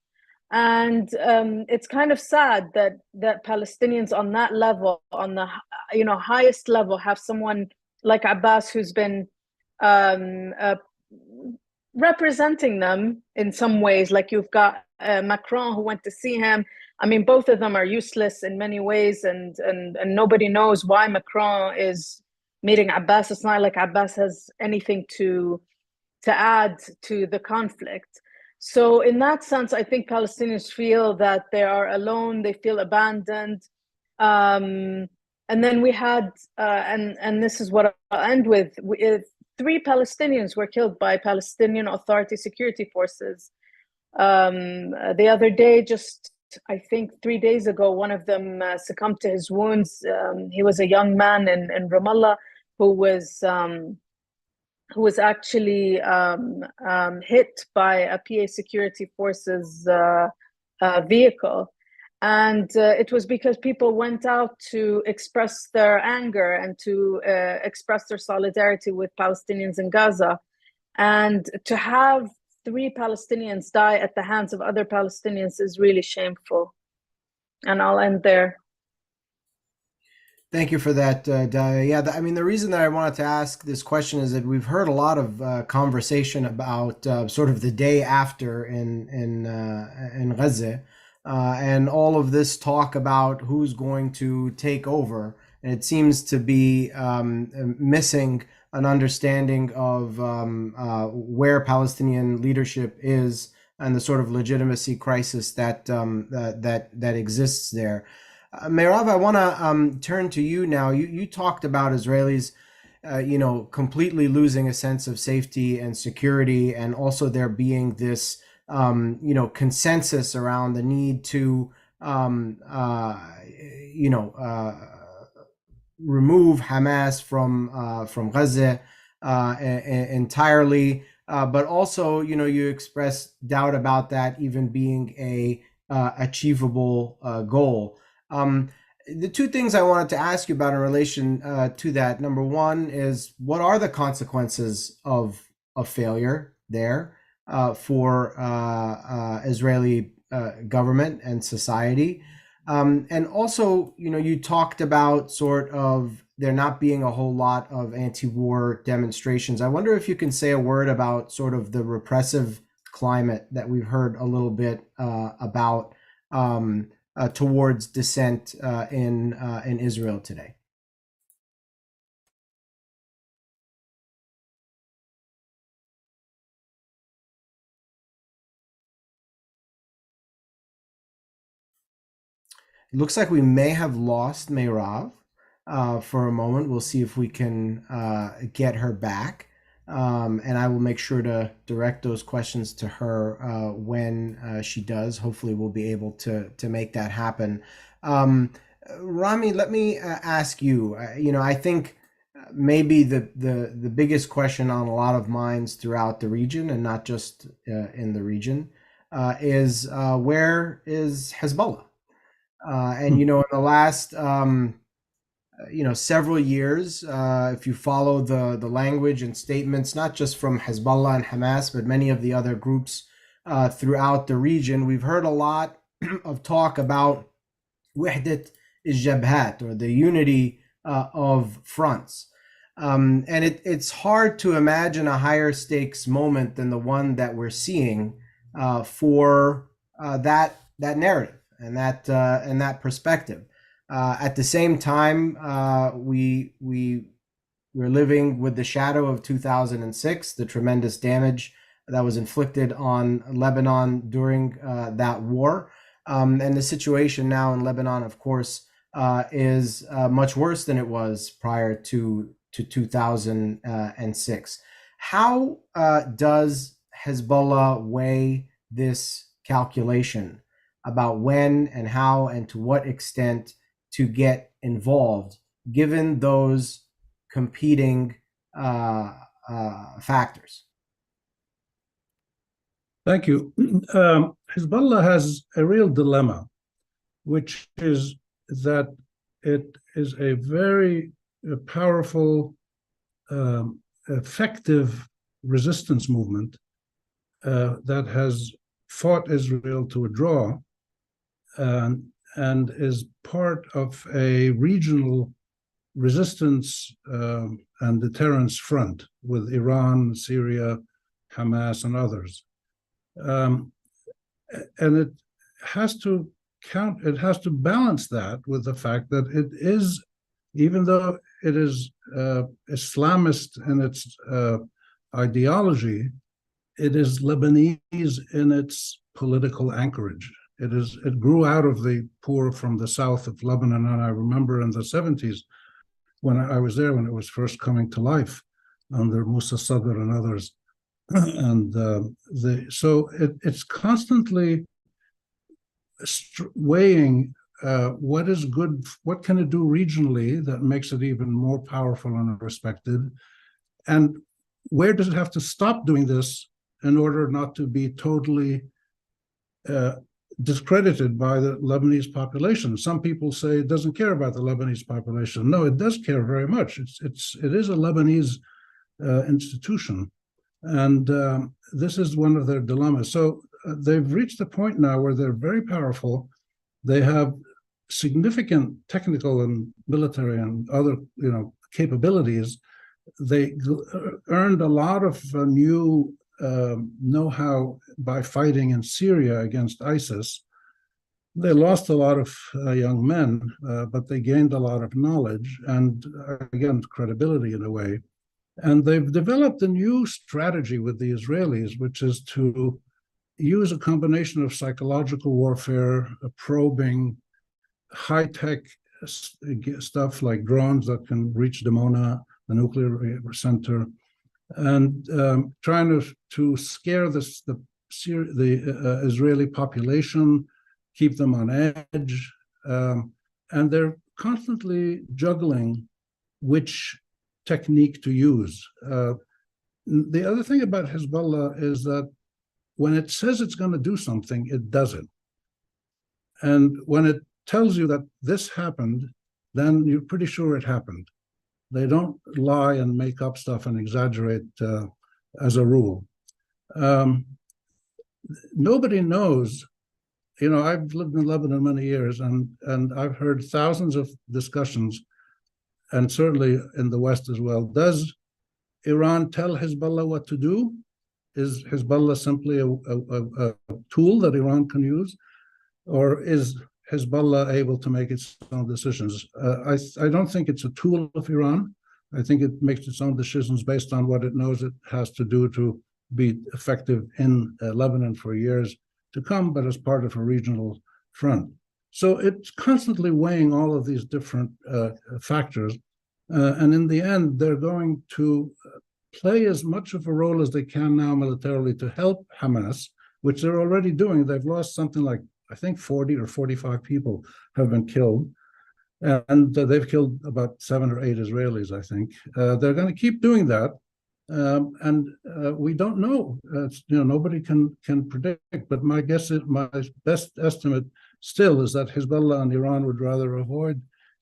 And it's kind of sad that Palestinians on that level, on the highest level, have someone like Abbas who's been representing them in some ways. Like you've got Macron, who went to see him. I mean, both of them are useless in many ways, and nobody knows why Macron is meeting Abbas. It's not like Abbas has anything to add to the conflict. So in that sense, I think Palestinians feel that they are alone. They feel abandoned. And then we had, and this is what I'll end with, 3 Palestinians were killed by Palestinian Authority security forces. The other day, just I think 3 days ago, one of them succumbed to his wounds. He was a young man in Ramallah who was actually hit by a PA security forces vehicle. And it was because people went out to express their anger and to express their solidarity with Palestinians in Gaza. And to have 3 Palestinians die at the hands of other Palestinians is really shameful. And I'll end there. Thank you for that, Dalia. Yeah, I mean, the reason that I wanted to ask this question is that we've heard a lot of conversation about sort of the day after in Gaza, and all of this talk about who's going to take over, and it seems to be missing an understanding of where Palestinian leadership is and the sort of legitimacy crisis that that exists there. Meirav, I want to turn to you now. You talked about Israelis, completely losing a sense of safety and security, and also there being this, consensus around the need to, remove Hamas from Gaza entirely. But also, you expressed doubt about that even being a achievable goal. The 2 things I wanted to ask you about in relation to that. Number one is, what are the consequences of failure there for Israeli government and society? And also, you talked about sort of there not being a whole lot of anti-war demonstrations. I wonder if you can say a word about sort of the repressive climate that we've heard a little bit about towards dissent in Israel today. It looks like we may have lost Meirav for a moment. We'll see if we can get her back. And I will make sure to direct those questions to her when she does. Hopefully we'll be able to make that happen. Rami, let me ask you, I think maybe the biggest question on a lot of minds throughout the region, and not just in the region, is where is Hezbollah? And, in the last several years, if you follow the language and statements, not just from Hezbollah and Hamas, but many of the other groups throughout the region, we've heard a lot of talk about wahdat al-jabhat, or the unity of fronts. And it's hard to imagine a higher stakes moment than the one that we're seeing for that narrative and that perspective. At the same time, we're living with the shadow of 2006, the tremendous damage that was inflicted on Lebanon during that war. And the situation now in Lebanon, of course, is much worse than it was prior to 2006. How does Hezbollah weigh this calculation about when and how and to what extent to get involved, given those competing factors? Thank you. Hezbollah has a real dilemma, which is that it is a very powerful, effective resistance movement that has fought Israel to a draw, and is part of a regional resistance and deterrence front with Iran, Syria, Hamas, and others. And it has to balance that with the fact that it is, even though it is Islamist in its ideology, it is Lebanese in its political anchorage. It grew out of the poor from the south of Lebanon, and I remember in the 70s when I was there, when it was first coming to life under Musa Sadr and others. And so it's constantly weighing what is good, what can it do regionally that makes it even more powerful and respected, and where does it have to stop doing this in order not to be totally discredited by the Lebanese population. Some people say it doesn't care about the Lebanese population. No, it does care very much. It is a Lebanese institution, and this is one of their dilemmas. So they've reached a point now where they're very powerful. They have significant technical and military and other, capabilities. They earned a lot of new know-how by fighting in Syria against ISIS. They lost a lot of young men, but they gained a lot of knowledge and, again, credibility in a way. And they've developed a new strategy with the Israelis, which is to use a combination of psychological warfare, probing, high-tech stuff like drones that can reach Dimona, the nuclear center, and trying to scare the Israeli population, keep them on edge, and they're constantly juggling which technique to use. The other thing about Hezbollah is that when it says it's going to do something, it does it. And when it tells you that this happened, then you're pretty sure it happened. They don't lie and make up stuff and exaggerate as a rule. Nobody knows. I've lived in Lebanon many years, and I've heard thousands of discussions, and certainly in the West as well. Does Iran tell Hezbollah what to do? Is Hezbollah simply a tool that Iran can use? Or is Hezbollah able to make its own decisions? I don't think it's a tool of Iran. I think it makes its own decisions based on what it knows it has to do to be effective in Lebanon for years to come, but as part of a regional front. So it's constantly weighing all of these different factors. And in the end, they're going to play as much of a role as they can now militarily to help Hamas, which they're already doing. They've lost something like, I think 40 or 45 people have been killed. And they've killed about 7 or 8 Israelis, I think. They're going to keep doing that. And we don't know. Nobody can predict. But my best estimate still is that Hezbollah and Iran would rather avoid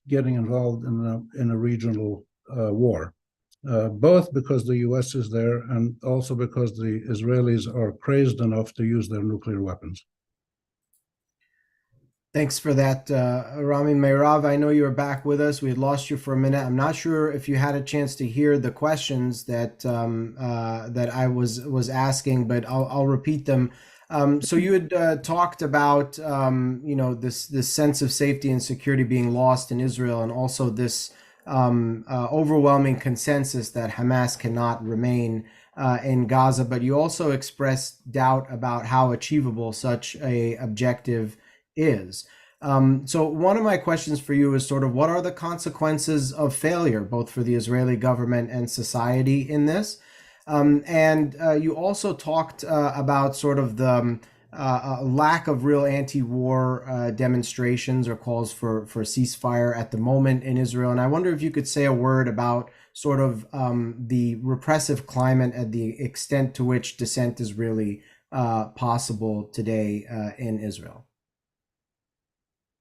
getting involved in a regional war, both because the U.S. is there and also because the Israelis are crazed enough to use their nuclear weapons. Thanks for that, Rami. Meirav, I know you were back with us. We had lost you for a minute. I'm not sure if you had a chance to hear the questions that I was asking, but I'll repeat them. So you had talked about this sense of safety and security being lost in Israel, and also this overwhelming consensus that Hamas cannot remain in Gaza. But you also expressed doubt about how achievable such a objective is. So one of my questions for you is sort of what are the consequences of failure, both for the Israeli government and society in this? And you also talked about sort of the lack of real anti-war demonstrations or calls for ceasefire at the moment in Israel. And I wonder if you could say a word about sort of the repressive climate and the extent to which dissent is really possible today in Israel.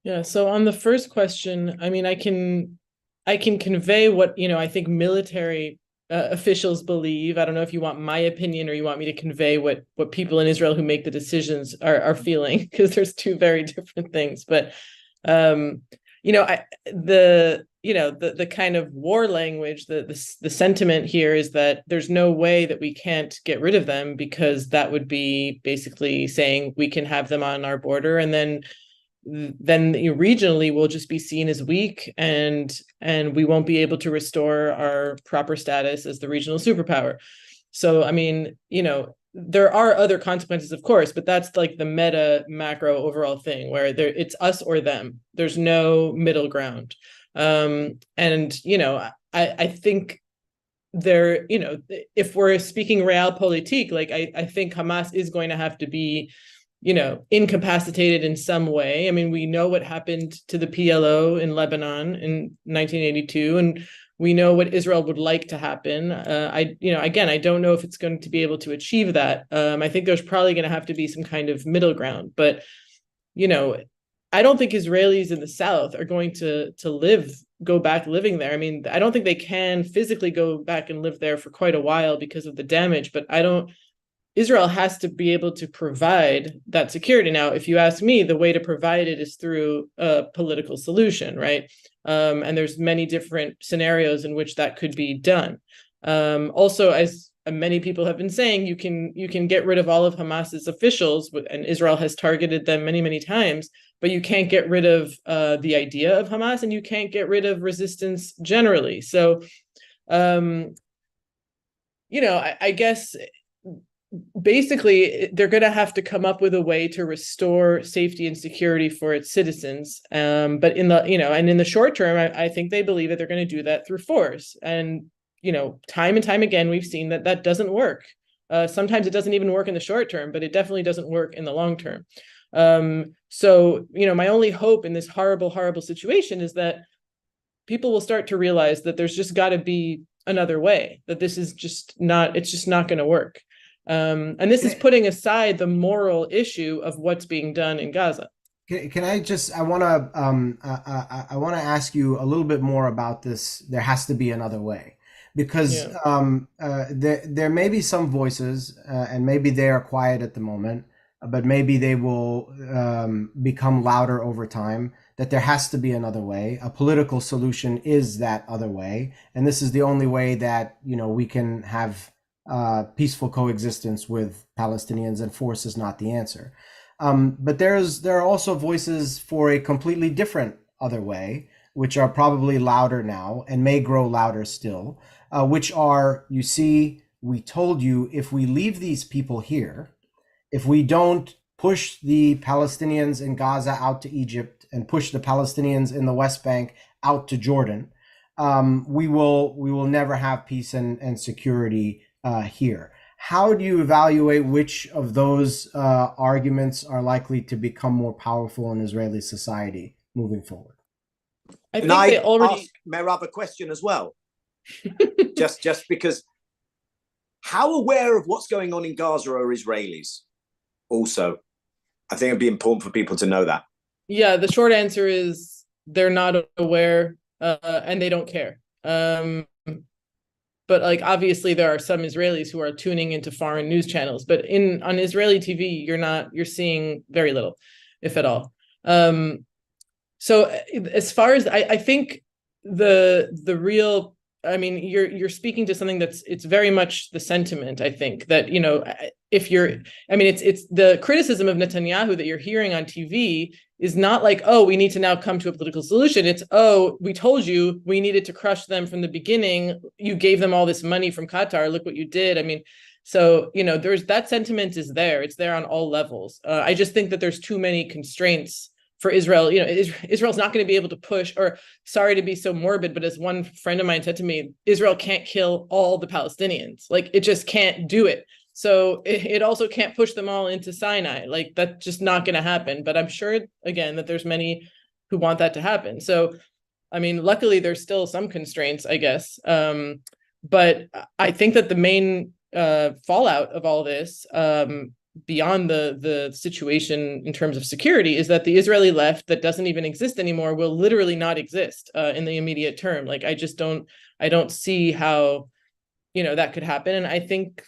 Yeah, so on the first question, I mean, I can convey what, I think military officials believe. I don't know if you want my opinion or you want me to convey what people in Israel who make the decisions are feeling, because there's two very different things. But the kind of war language, the sentiment here is that there's no way that we can't get rid of them, because that would be basically saying we can have them on our border, and then regionally we'll just be seen as weak, and we won't be able to restore our proper status as the regional superpower. So, I mean, there are other consequences, of course, but that's like the meta macro overall thing where it's us or them. There's no middle ground. I think there, if we're speaking realpolitik, like I think Hamas is going to have to be incapacitated in some way. I mean, we know what happened to the PLO in Lebanon in 1982, and we know what Israel would like to happen. I don't know if it's going to be able to achieve that. I think there's probably going to have to be some kind of middle ground, but you know, I don't think Israelis in the South are going to go back living there. I mean, I don't think they can physically go back and live there for quite a while because of the damage, but Israel has to be able to provide that security. Now, if you ask me, the way to provide it is through a political solution, right? And there's many different scenarios in which that could be done. Also, as many people have been saying, you can get rid of all of Hamas's officials, and Israel has targeted them many, many times, but you can't get rid of the idea of Hamas, and you can't get rid of resistance generally. So, I guess basically they're going to have to come up with a way to restore safety and security for its citizens. But in the short term, I think they believe that they're going to do that through force. And, time and time again, we've seen that doesn't work. Sometimes it doesn't even work in the short term, but it definitely doesn't work in the long term. So, my only hope in this horrible, horrible situation is that people will start to realize that there's just got to be another way, that this is just not going to work. And this is putting aside the moral issue of what's being done in Gaza. Can I just, I want to ask you a little bit more about this. There has to be another way, because there may be some voices, and maybe they are quiet at the moment, but maybe they will become louder over time, that there has to be another way. A political solution is that other way. And this is the only way that, we can have peaceful coexistence with Palestinians, and force is not the answer. But there are also voices for a completely different other way, which are probably louder now and may grow louder still, which are, we told you, if we leave these people here, if we don't push the Palestinians in Gaza out to Egypt and push the Palestinians in the West Bank out to Jordan, we will never have peace and security here. How do you evaluate which of those arguments are likely to become more powerful in Israeli society moving forward? I think they already ask Merab a question as well. just because, how aware of what's going on in Gaza are Israelis? Also, I think it'd be important for people to know that. Yeah, the short answer is they're not aware, and they don't care. But obviously there are some Israelis who are tuning into foreign news channels, but on Israeli TV, you're seeing very little, if at all. So as far as I think the real, you're speaking to something it's very much the sentiment. I think that, it's the criticism of Netanyahu that you're hearing on TV is not like, oh, we need to now come to a political solution. It's, oh, we told you we needed to crush them from the beginning. You gave them all this money from Qatar. Look what you did. So, there's that sentiment is there. It's there on all levels. I just think that there's too many constraints for Israel. Israel's not going to be able to push, or sorry to be so morbid, but as one friend of mine said to me, Israel can't kill all the Palestinians. It just can't do it. So it also can't push them all into Sinai. That's just not going to happen. But I'm sure, again, that there's many who want that to happen. So, luckily, there's still some constraints, I guess. But I think that the main fallout of all this, beyond the situation in terms of security, is that the Israeli left that doesn't even exist anymore will literally not exist in the immediate term. I don't see how, that could happen. And I think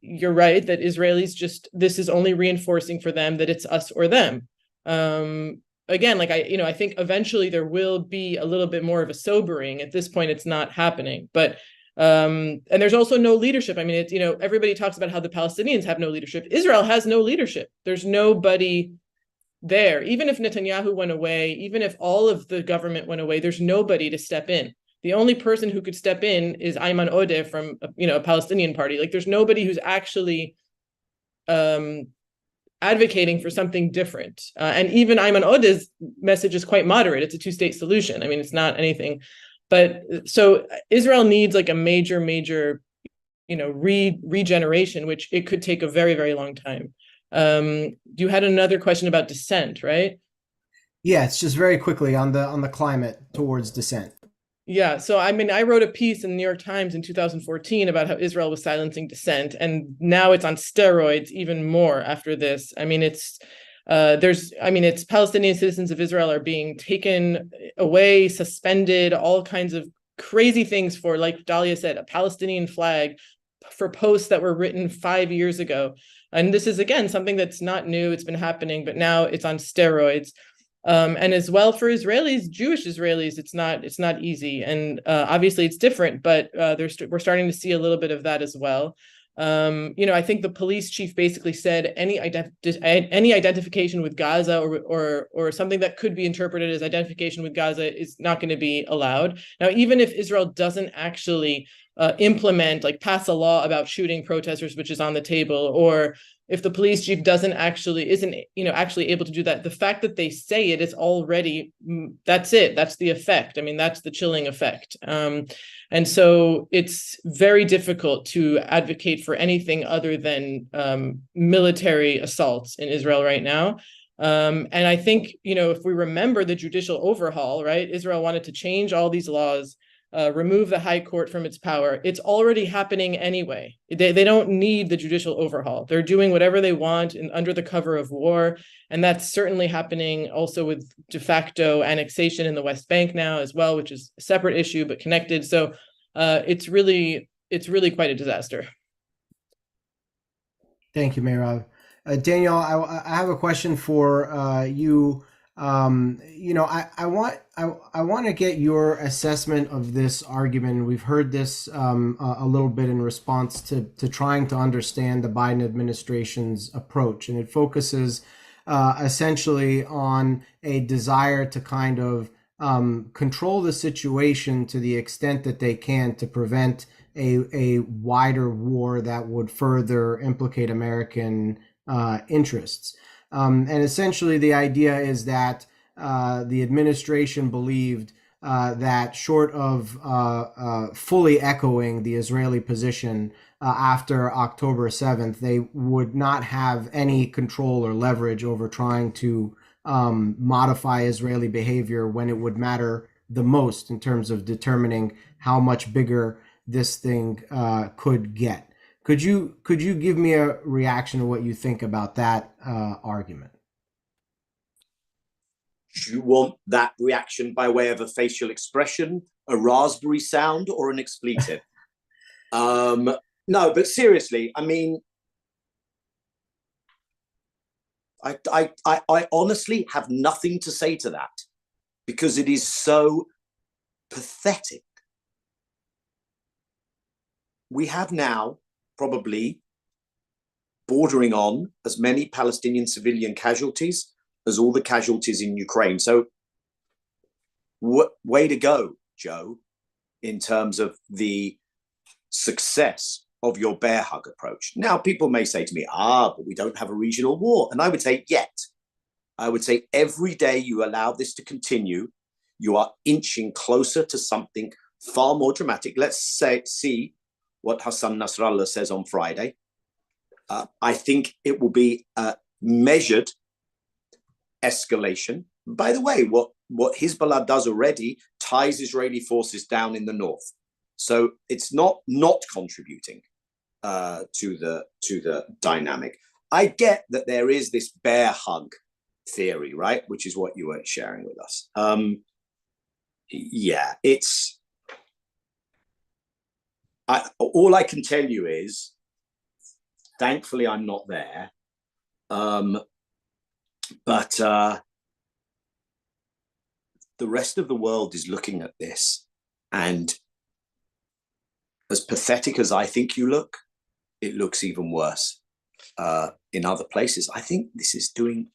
you're right that Israelis this is only reinforcing for them that it's us or them. Again, I think eventually there will be a little bit more of a sobering. At this point, it's not happening, but and there's also no leadership. Everybody talks about how the Palestinians have no leadership. Israel has no leadership. There's nobody there. Even if Netanyahu went away, even if all of the government went away, there's nobody to step in. The only person who could step in is Ayman Odeh from, a Palestinian party. There's nobody who's actually advocating for something different. And even Ayman Odeh's message is quite moderate. It's a two-state solution. It's not anything. But so Israel needs a major, regeneration, which it could take a very, very long time. You had another question about dissent, right? Yeah, it's just very quickly on the climate towards dissent. Yeah, so I wrote a piece in the New York Times in 2014 about how Israel was silencing dissent, and now it's on steroids even more after this. it's Palestinian citizens of Israel are being taken away, suspended, all kinds of crazy things for, like Dahlia said, a Palestinian flag for posts that were written 5 years ago. And this is, again, something that's not new. It's been happening, but now it's on steroids. And as well for Israelis, Jewish Israelis, it's not easy. And obviously it's different, but we're starting to see a little bit of that as well. I think the police chief basically said any identification with Gaza or something that could be interpreted as identification with Gaza is not going to be allowed. Now, even if Israel doesn't actually implement, like pass a law about shooting protesters, which is on the table, or if the police chief isn't actually able to do that, the fact that they say it is already, that's it. That's the effect. I mean, that's the chilling effect. And so it's very difficult to advocate for anything other than military assaults in Israel right now. And I think, if we remember the judicial overhaul, right, Israel wanted to change all these laws, remove the high court from its power. It's already happening anyway. They don't need the judicial overhaul. They're doing whatever they want under the cover of war. And that's certainly happening also with de facto annexation in the West Bank now as well, which is a separate issue, but connected. So it's really quite a disaster. Thank you, Meirav. Daniel, I have a question for you. I want to get your assessment of this argument. We've heard this a little bit in response to trying to understand the Biden administration's approach, and it focuses essentially on a desire to kind of control the situation to the extent that they can to prevent a wider war that would further implicate American interests. And essentially, the idea is that the administration believed that short of fully echoing the Israeli position after October 7th, they would not have any control or leverage over trying to modify Israeli behavior when it would matter the most in terms of determining how much bigger this thing could get. Could you give me a reaction to what you think about that argument? Do you want that reaction by way of a facial expression, a raspberry sound, or an expletive? No, but seriously, I mean, I honestly have nothing to say to that because it is so pathetic. We have now probably bordering on as many Palestinian civilian casualties as all the casualties in Ukraine. So way to go, Joe, in terms of the success of your bear hug approach. Now, people may say to me, but we don't have a regional war. And I would say, yet. I would say every day you allow this to continue, you are inching closer to something far more dramatic. Let's see what Hassan Nasrallah says on Friday. I think it will be a measured escalation. By the way, what Hezbollah does already ties Israeli forces down in the north. So it's not contributing to the dynamic. I get that there is this bear hug theory, right? Which is what you were sharing with us. Yeah, it's... all I can tell you is, thankfully, I'm not there. But the rest of the world is looking at this, and as pathetic as I think you look, it looks even worse in other places. I think this is doing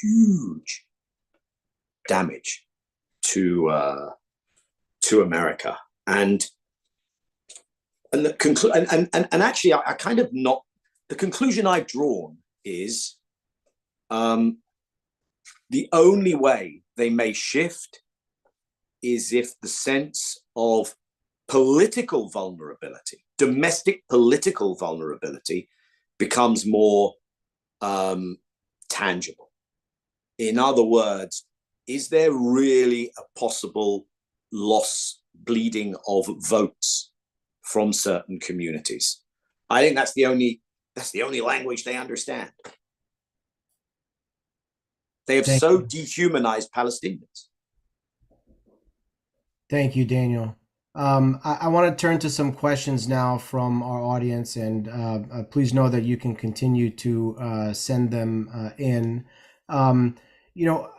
huge damage to America, and actually, I kind of not. The conclusion I've drawn is the only way they may shift is if the sense of political vulnerability, domestic political vulnerability, becomes more tangible. In other words, is there really a possible bleeding of votes from certain communities? I think that's the only language they understand. They have Thank so you. dehumanized Palestinians. Thank you, Daniel. I want to turn to some questions now from our audience, and please know that you can continue to send them in. Um, you know,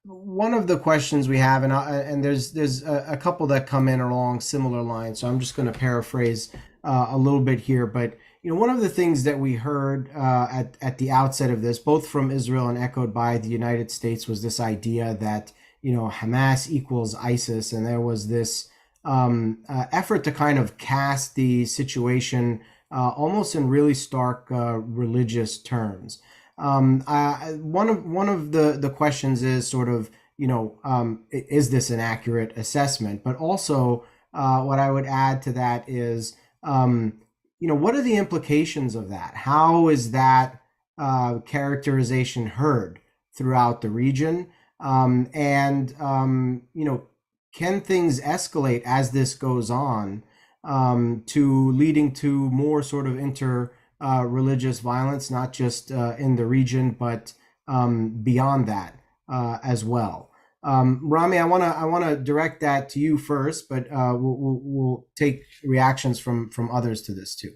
one of the questions we have, and there's a couple that come in along similar lines, so I'm just going to paraphrase a little bit here. But one of the things that we heard at the outset of this, both from Israel and echoed by the United States, was this idea that Hamas equals ISIS, and there was this effort to kind of cast the situation almost in really stark religious terms. One of the questions is sort of, is this an accurate assessment? But also, what I would add to that is, what are the implications of that? How is that characterization heard throughout the region? Can things escalate as this goes on to leading to more sort of religious violence, not just in the region, but beyond that as well? Rami, I want to direct that to you first, but we'll take reactions from others to this too.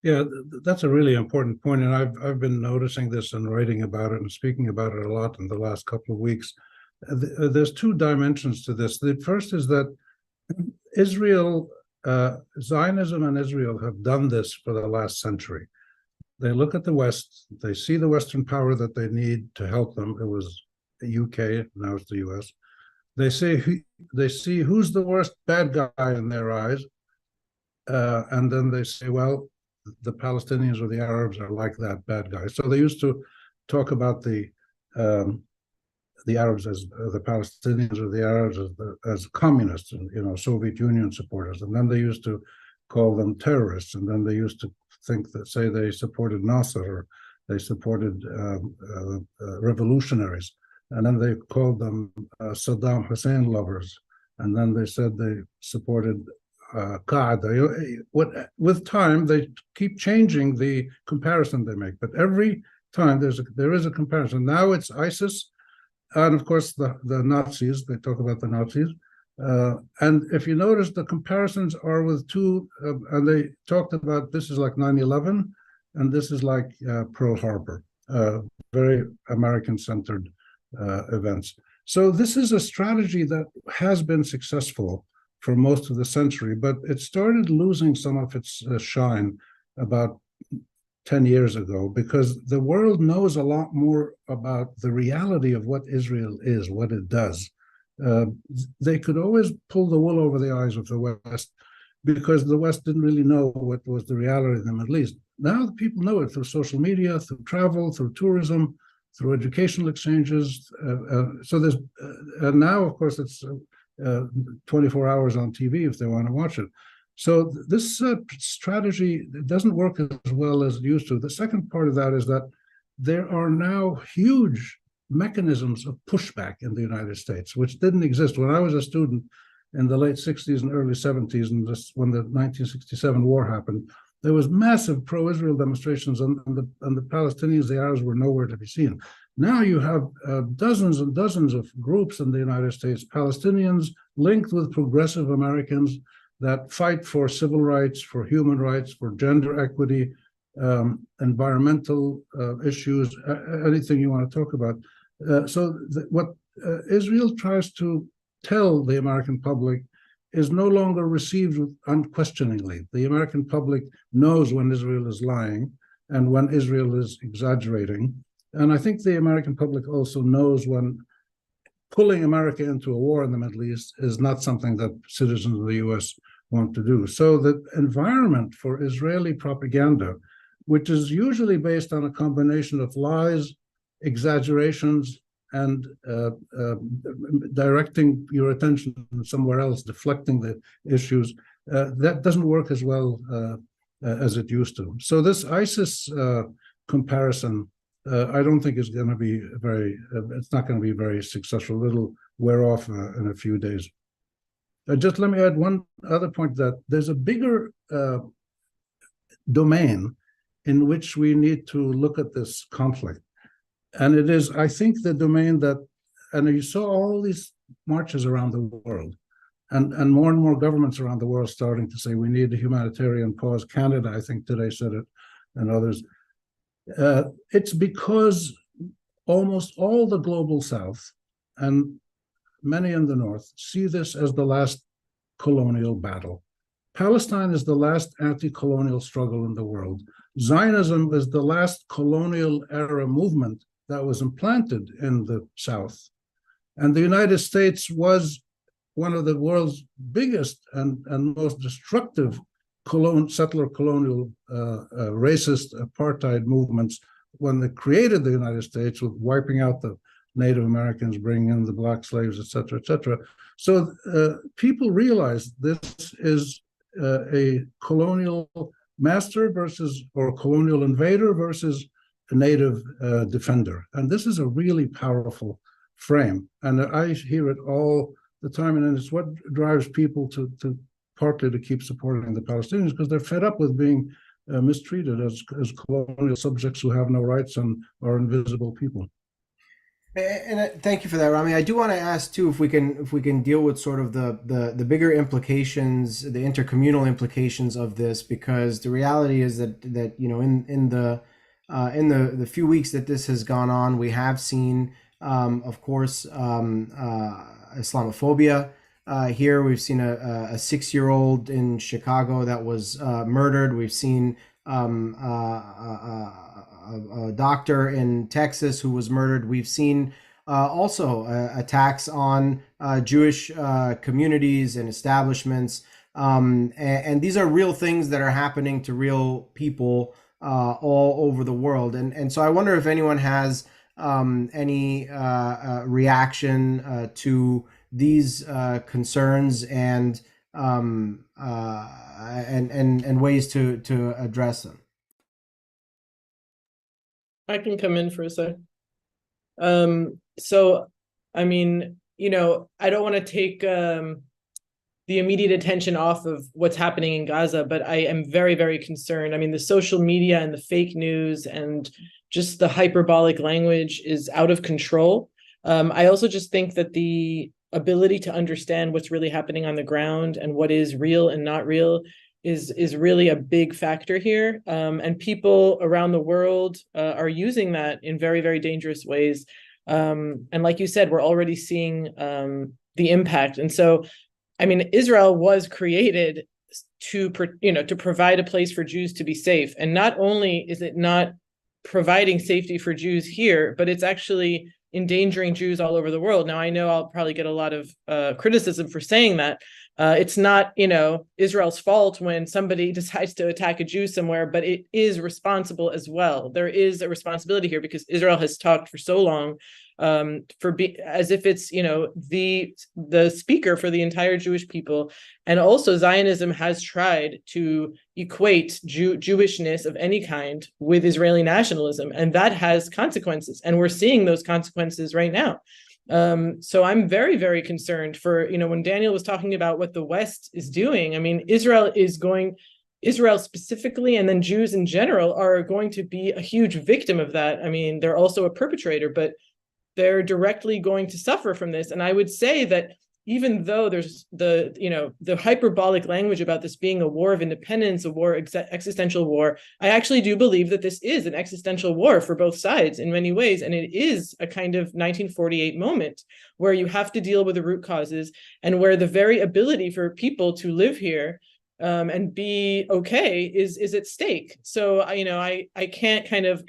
Yeah, that's a really important point, and I've been noticing this and writing about it and speaking about it a lot in the last couple of weeks. There's two dimensions to this. The first is that Israel, Zionism and Israel have done this for the last century. They look at the West, they see the Western power that they need to help them. It was the UK, now it's the US. They see who's the worst bad guy in their eyes, and then they say, well, the Palestinians or the Arabs are like that bad guy. So they used to talk about the Arabs as the Palestinians or the Arabs as communists and Soviet Union supporters, and then they used to call them terrorists, and then they used to say they supported Nasser or they supported revolutionaries, and then they called them Saddam Hussein lovers, and then they said they supported Qaeda. With time, they keep changing the comparison they make, but every time there is a comparison. Now it's ISIS, and of course the Nazis. They talk about the Nazis, and if you notice, the comparisons are with two. And they talked about this is like 9/11, and this is like Pearl Harbor, very American-centered events. So this is a strategy that has been successful for most of the century, but it started losing some of its shine about 10 years ago, because the world knows a lot more about the reality of what Israel is, what it does. They could always pull the wool over the eyes of the West because the West didn't really know what was the reality of the Middle East. Now the people know it through social media, through travel, through tourism, through educational exchanges. So there's now, of course, it's 24 hours on TV if they want to watch it. So this strategy doesn't work as well as it used to. The second part of that is that there are now huge mechanisms of pushback in the United States, which didn't exist when I was a student in the late 60s and early 70s, and when the 1967 war happened. There was massive pro-Israel demonstrations, and the Palestinians, the Arabs, were nowhere to be seen. Now you have dozens and dozens of groups in the United States, Palestinians linked with progressive Americans that fight for civil rights, for human rights, for gender equity, environmental issues, anything you want to talk about. What Israel tries to tell the American public is no longer received unquestioningly. The American public knows when Israel is lying and when Israel is exaggerating. And I think the American public also knows when pulling America into a war in the Middle East is not something that citizens of the US want to do. So the environment for Israeli propaganda, which is usually based on a combination of lies, exaggerations, and directing your attention somewhere else, deflecting the issues, that doesn't work as well as it used to. So this ISIS comparison, I don't think is going to be it's not going to be very successful. It'll wear off in a few days. Just let me add one other point, that there's a bigger domain in which we need to look at this conflict. And it is, I think, the domain that, and you saw all these marches around the world, and more governments around the world starting to say we need a humanitarian pause. Canada, I think, today said it, and others. It's because almost all the global South and many in the North see this as the last colonial battle. Palestine is the last anti-colonial struggle in the world. Zionism is the last colonial era movement that was implanted in the South. And the United States was one of the world's biggest and most destructive settler colonial racist apartheid movements when they created the United States, with wiping out the Native Americans, bringing in the black slaves, et cetera, et cetera. So people realize this is a colonial master versus, or colonial invader versus a native defender. And this is a really powerful frame. And I hear it all the time, and it's what drives people to partly to keep supporting the Palestinians, because they're fed up with being mistreated as colonial subjects who have no rights and are invisible people. And thank you for that, Rami. I do want to ask too if we can deal with sort of the bigger implications, the intercommunal implications of this, because the reality is that you know in the few weeks that this has gone on, we have seen, of course, Islamophobia. Here we've seen a 6-year-old in Chicago that was murdered. We've seen a doctor in Texas who was murdered. We've seen also attacks on Jewish communities and establishments. And these are real things that are happening to real people all over the world. And so I wonder if anyone has any reaction to these concerns and ways to address them. I can come in for a sec. So, I mean, you know, I don't want to take the immediate attention off of what's happening in Gaza, but I am very, very concerned. I mean, the social media and the fake news and just the hyperbolic language is out of control. I also just think that the ability to understand what's really happening on the ground and what is real and not real is really a big factor here. And people around the world are using that in very, very dangerous ways. And like you said, we're already seeing the impact. And so, I mean, Israel was created to provide a place for Jews to be safe. And not only is it not providing safety for Jews here, but it's actually endangering Jews all over the world. Now, I know I'll probably get a lot of criticism for saying that. It's not, you know, Israel's fault when somebody decides to attack a Jew somewhere, but it is responsible as well. There is a responsibility here because Israel has talked for so long as if it's, you know, the speaker for the entire Jewish people. And also Zionism has tried to equate Jewishness of any kind with Israeli nationalism, and that has consequences. And we're seeing those consequences right now. So I'm very, very concerned for, you know, when Daniel was talking about what the West is doing. I mean, Israel specifically, and then Jews in general are going to be a huge victim of that. I mean, they're also a perpetrator, but they're directly going to suffer from this. And I would say that even though there's the hyperbolic language about this being a war of independence, a war, existential war, I actually do believe that this is an existential war for both sides in many ways. And it is a kind of 1948 moment where you have to deal with the root causes and where the very ability for people to live here and be okay is at stake. So, I can't kind of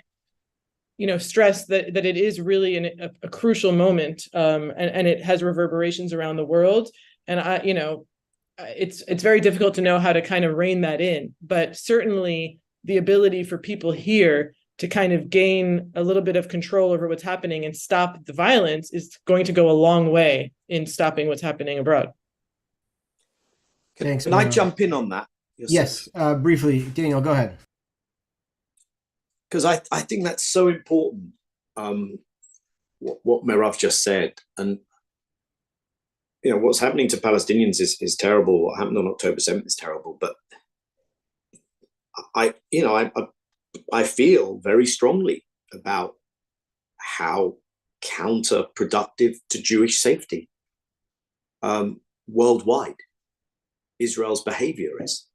stress that it is really a crucial moment, and it has reverberations around the world. And it's very difficult to know how to kind of rein that in, but certainly the ability for people here to kind of gain a little bit of control over what's happening and stop the violence is going to go a long way in stopping what's happening abroad. Thanks. Can I jump in on that? Yes, briefly, Daniel, go ahead. Because I think that's so important, what Merav just said. And, what's happening to Palestinians is terrible. What happened on October 7th is terrible. But I feel very strongly about how counterproductive to Jewish safety worldwide Israel's behavior is.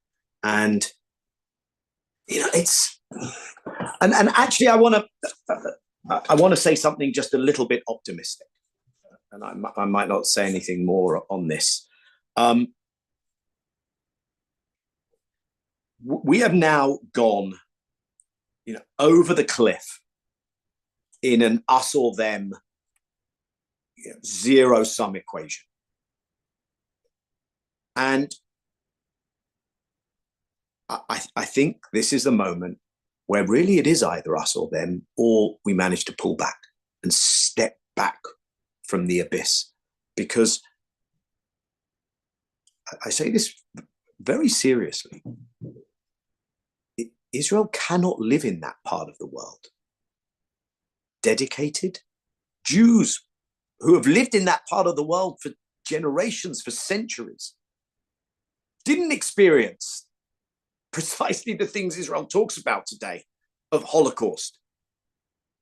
And it's and actually I want to say something just a little bit optimistic, and I might not say anything more on this. We have now gone over the cliff in an us or them zero-sum equation. And I think this is the moment where really it is either us or them, or we manage to pull back and step back from the abyss. Because I say this very seriously, Israel cannot live in that part of the world. Dedicated Jews who have lived in that part of the world for generations, for centuries, didn't experience precisely the things Israel talks about today of Holocaust,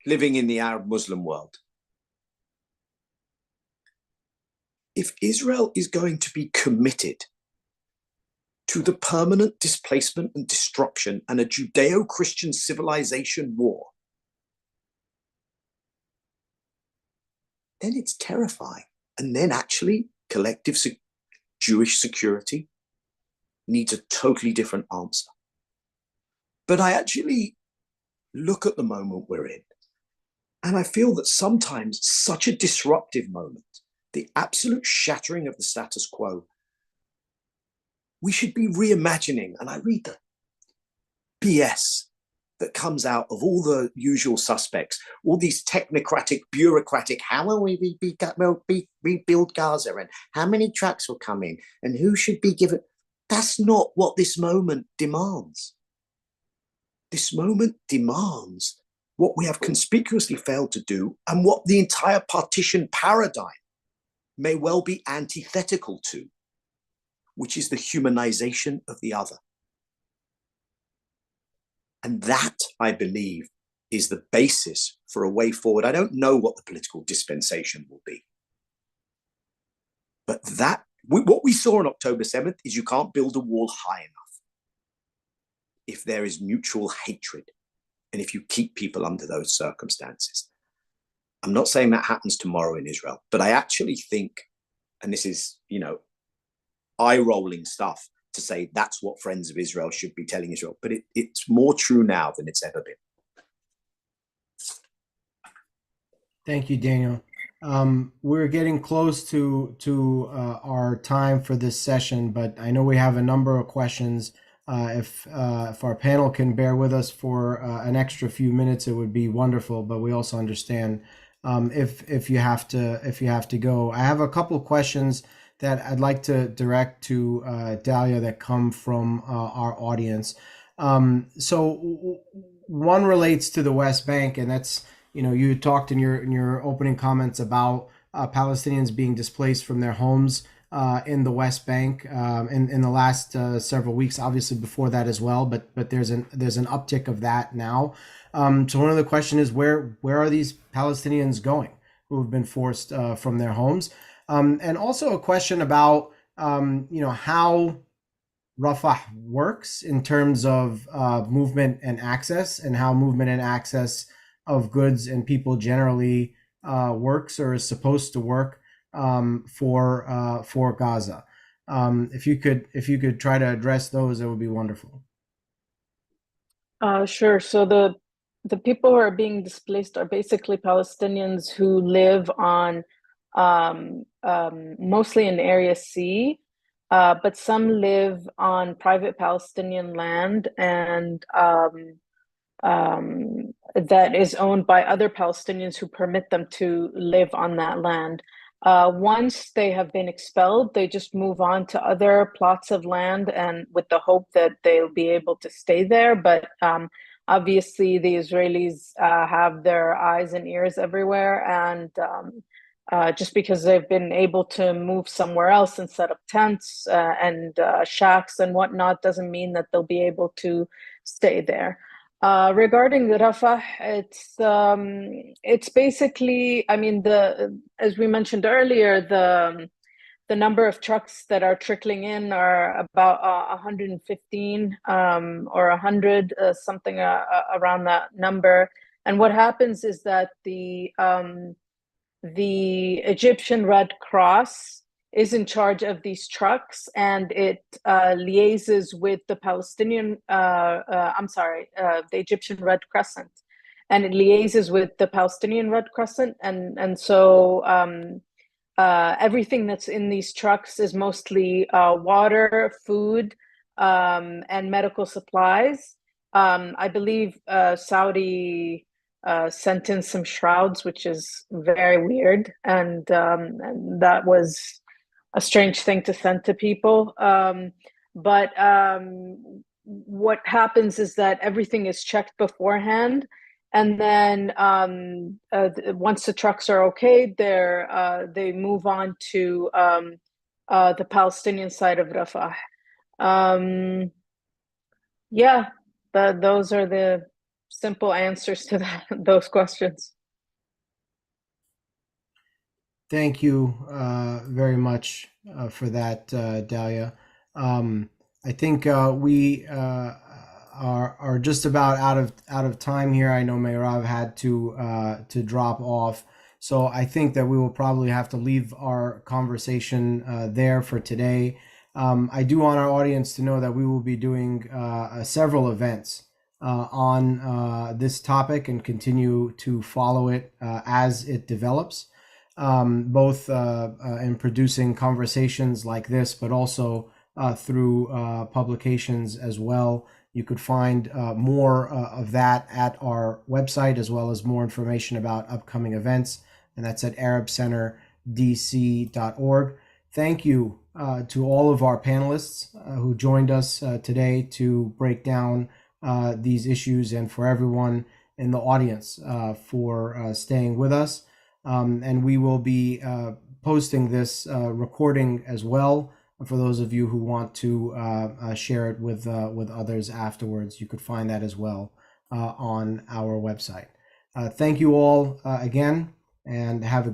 living in the Arab Muslim world. If Israel is going to be committed to the permanent displacement and destruction and a Judeo-Christian civilization war, then it's terrifying. And then actually collective Jewish security needs a totally different answer. But I actually look at the moment we're in, and I feel that sometimes such a disruptive moment, the absolute shattering of the status quo, we should be reimagining. And I read the BS that comes out of all the usual suspects, all these technocratic, bureaucratic, how will we rebuild Gaza, and how many trucks will come in, and who should be given. That's not what this moment demands. This moment demands what we have conspicuously failed to do, and what the entire partition paradigm may well be antithetical to, which is the humanization of the other. And that, I believe, is the basis for a way forward. I don't know what the political dispensation will be. But what we saw on October 7th is you can't build a wall high enough if there is mutual hatred and if you keep people under those circumstances. I'm not saying that happens tomorrow in Israel, but I actually think, and this is, eye-rolling stuff to say that's what Friends of Israel should be telling Israel, but it's more true now than it's ever been. Thank you, Daniel. We're getting close to our time for this session, but I know we have a number of questions. If our panel can bear with us for an extra few minutes, it would be wonderful. But we also understand if you have to go. I have a couple of questions that I'd like to direct to Dalia that come from our audience. So one relates to the West Bank, and that's, you talked in your opening comments about Palestinians being displaced from their homes in the West Bank in the last several weeks, obviously before that as well, but there's an uptick of that now. So one of the question is, where are these Palestinians going who have been forced from their homes? And also a question about how Rafah works in terms of movement and access, and how movement and access of goods and people generally works or is supposed to work for Gaza. If you could try to address those, that would be wonderful. Sure. So the people who are being displaced are basically Palestinians who live on mostly in Area C, but some live on private Palestinian land, and that is owned by other Palestinians who permit them to live on that land. Once they have been expelled, they just move on to other plots of land, and with the hope that they'll be able to stay there. But obviously, the Israelis have their eyes and ears everywhere, and just because they've been able to move somewhere else and set up tents and shacks and whatnot doesn't mean that they'll be able to stay there. Regarding the Rafah, it's basically, I mean, as we mentioned earlier, the number of trucks that are trickling in are about 115 or 100, something around that number. And what happens is that the Egyptian Red Cross is in charge of these trucks, and it liaises with the the Egyptian Red Crescent, and it liaises with the Palestinian Red Crescent, and so everything that's in these trucks is mostly water, food, and medical supplies. I believe Saudi sent in some shrouds, which is very weird, and that was a strange thing to send to people. But what happens is that everything is checked beforehand, and then once the trucks are okay, they move on to the Palestinian side of Rafah. Yeah, those are the simple answers to those questions. Thank you very much for that, Dalia. I think we are just about out of time here. I know Meirav had to drop off, so I think that we will probably have to leave our conversation there for today. I do want our audience to know that we will be doing several events on this topic and continue to follow it as it develops. Both in producing conversations like this, but also through publications as well. You could find more of that at our website, as well as more information about upcoming events, and that's at arabcenterdc.org. Thank you to all of our panelists who joined us today to break down these issues, and for everyone in the audience for staying with us. And we will be posting this recording as well for those of you who want to share it with others afterwards. You could find that as well on our website. Thank you all again, and have a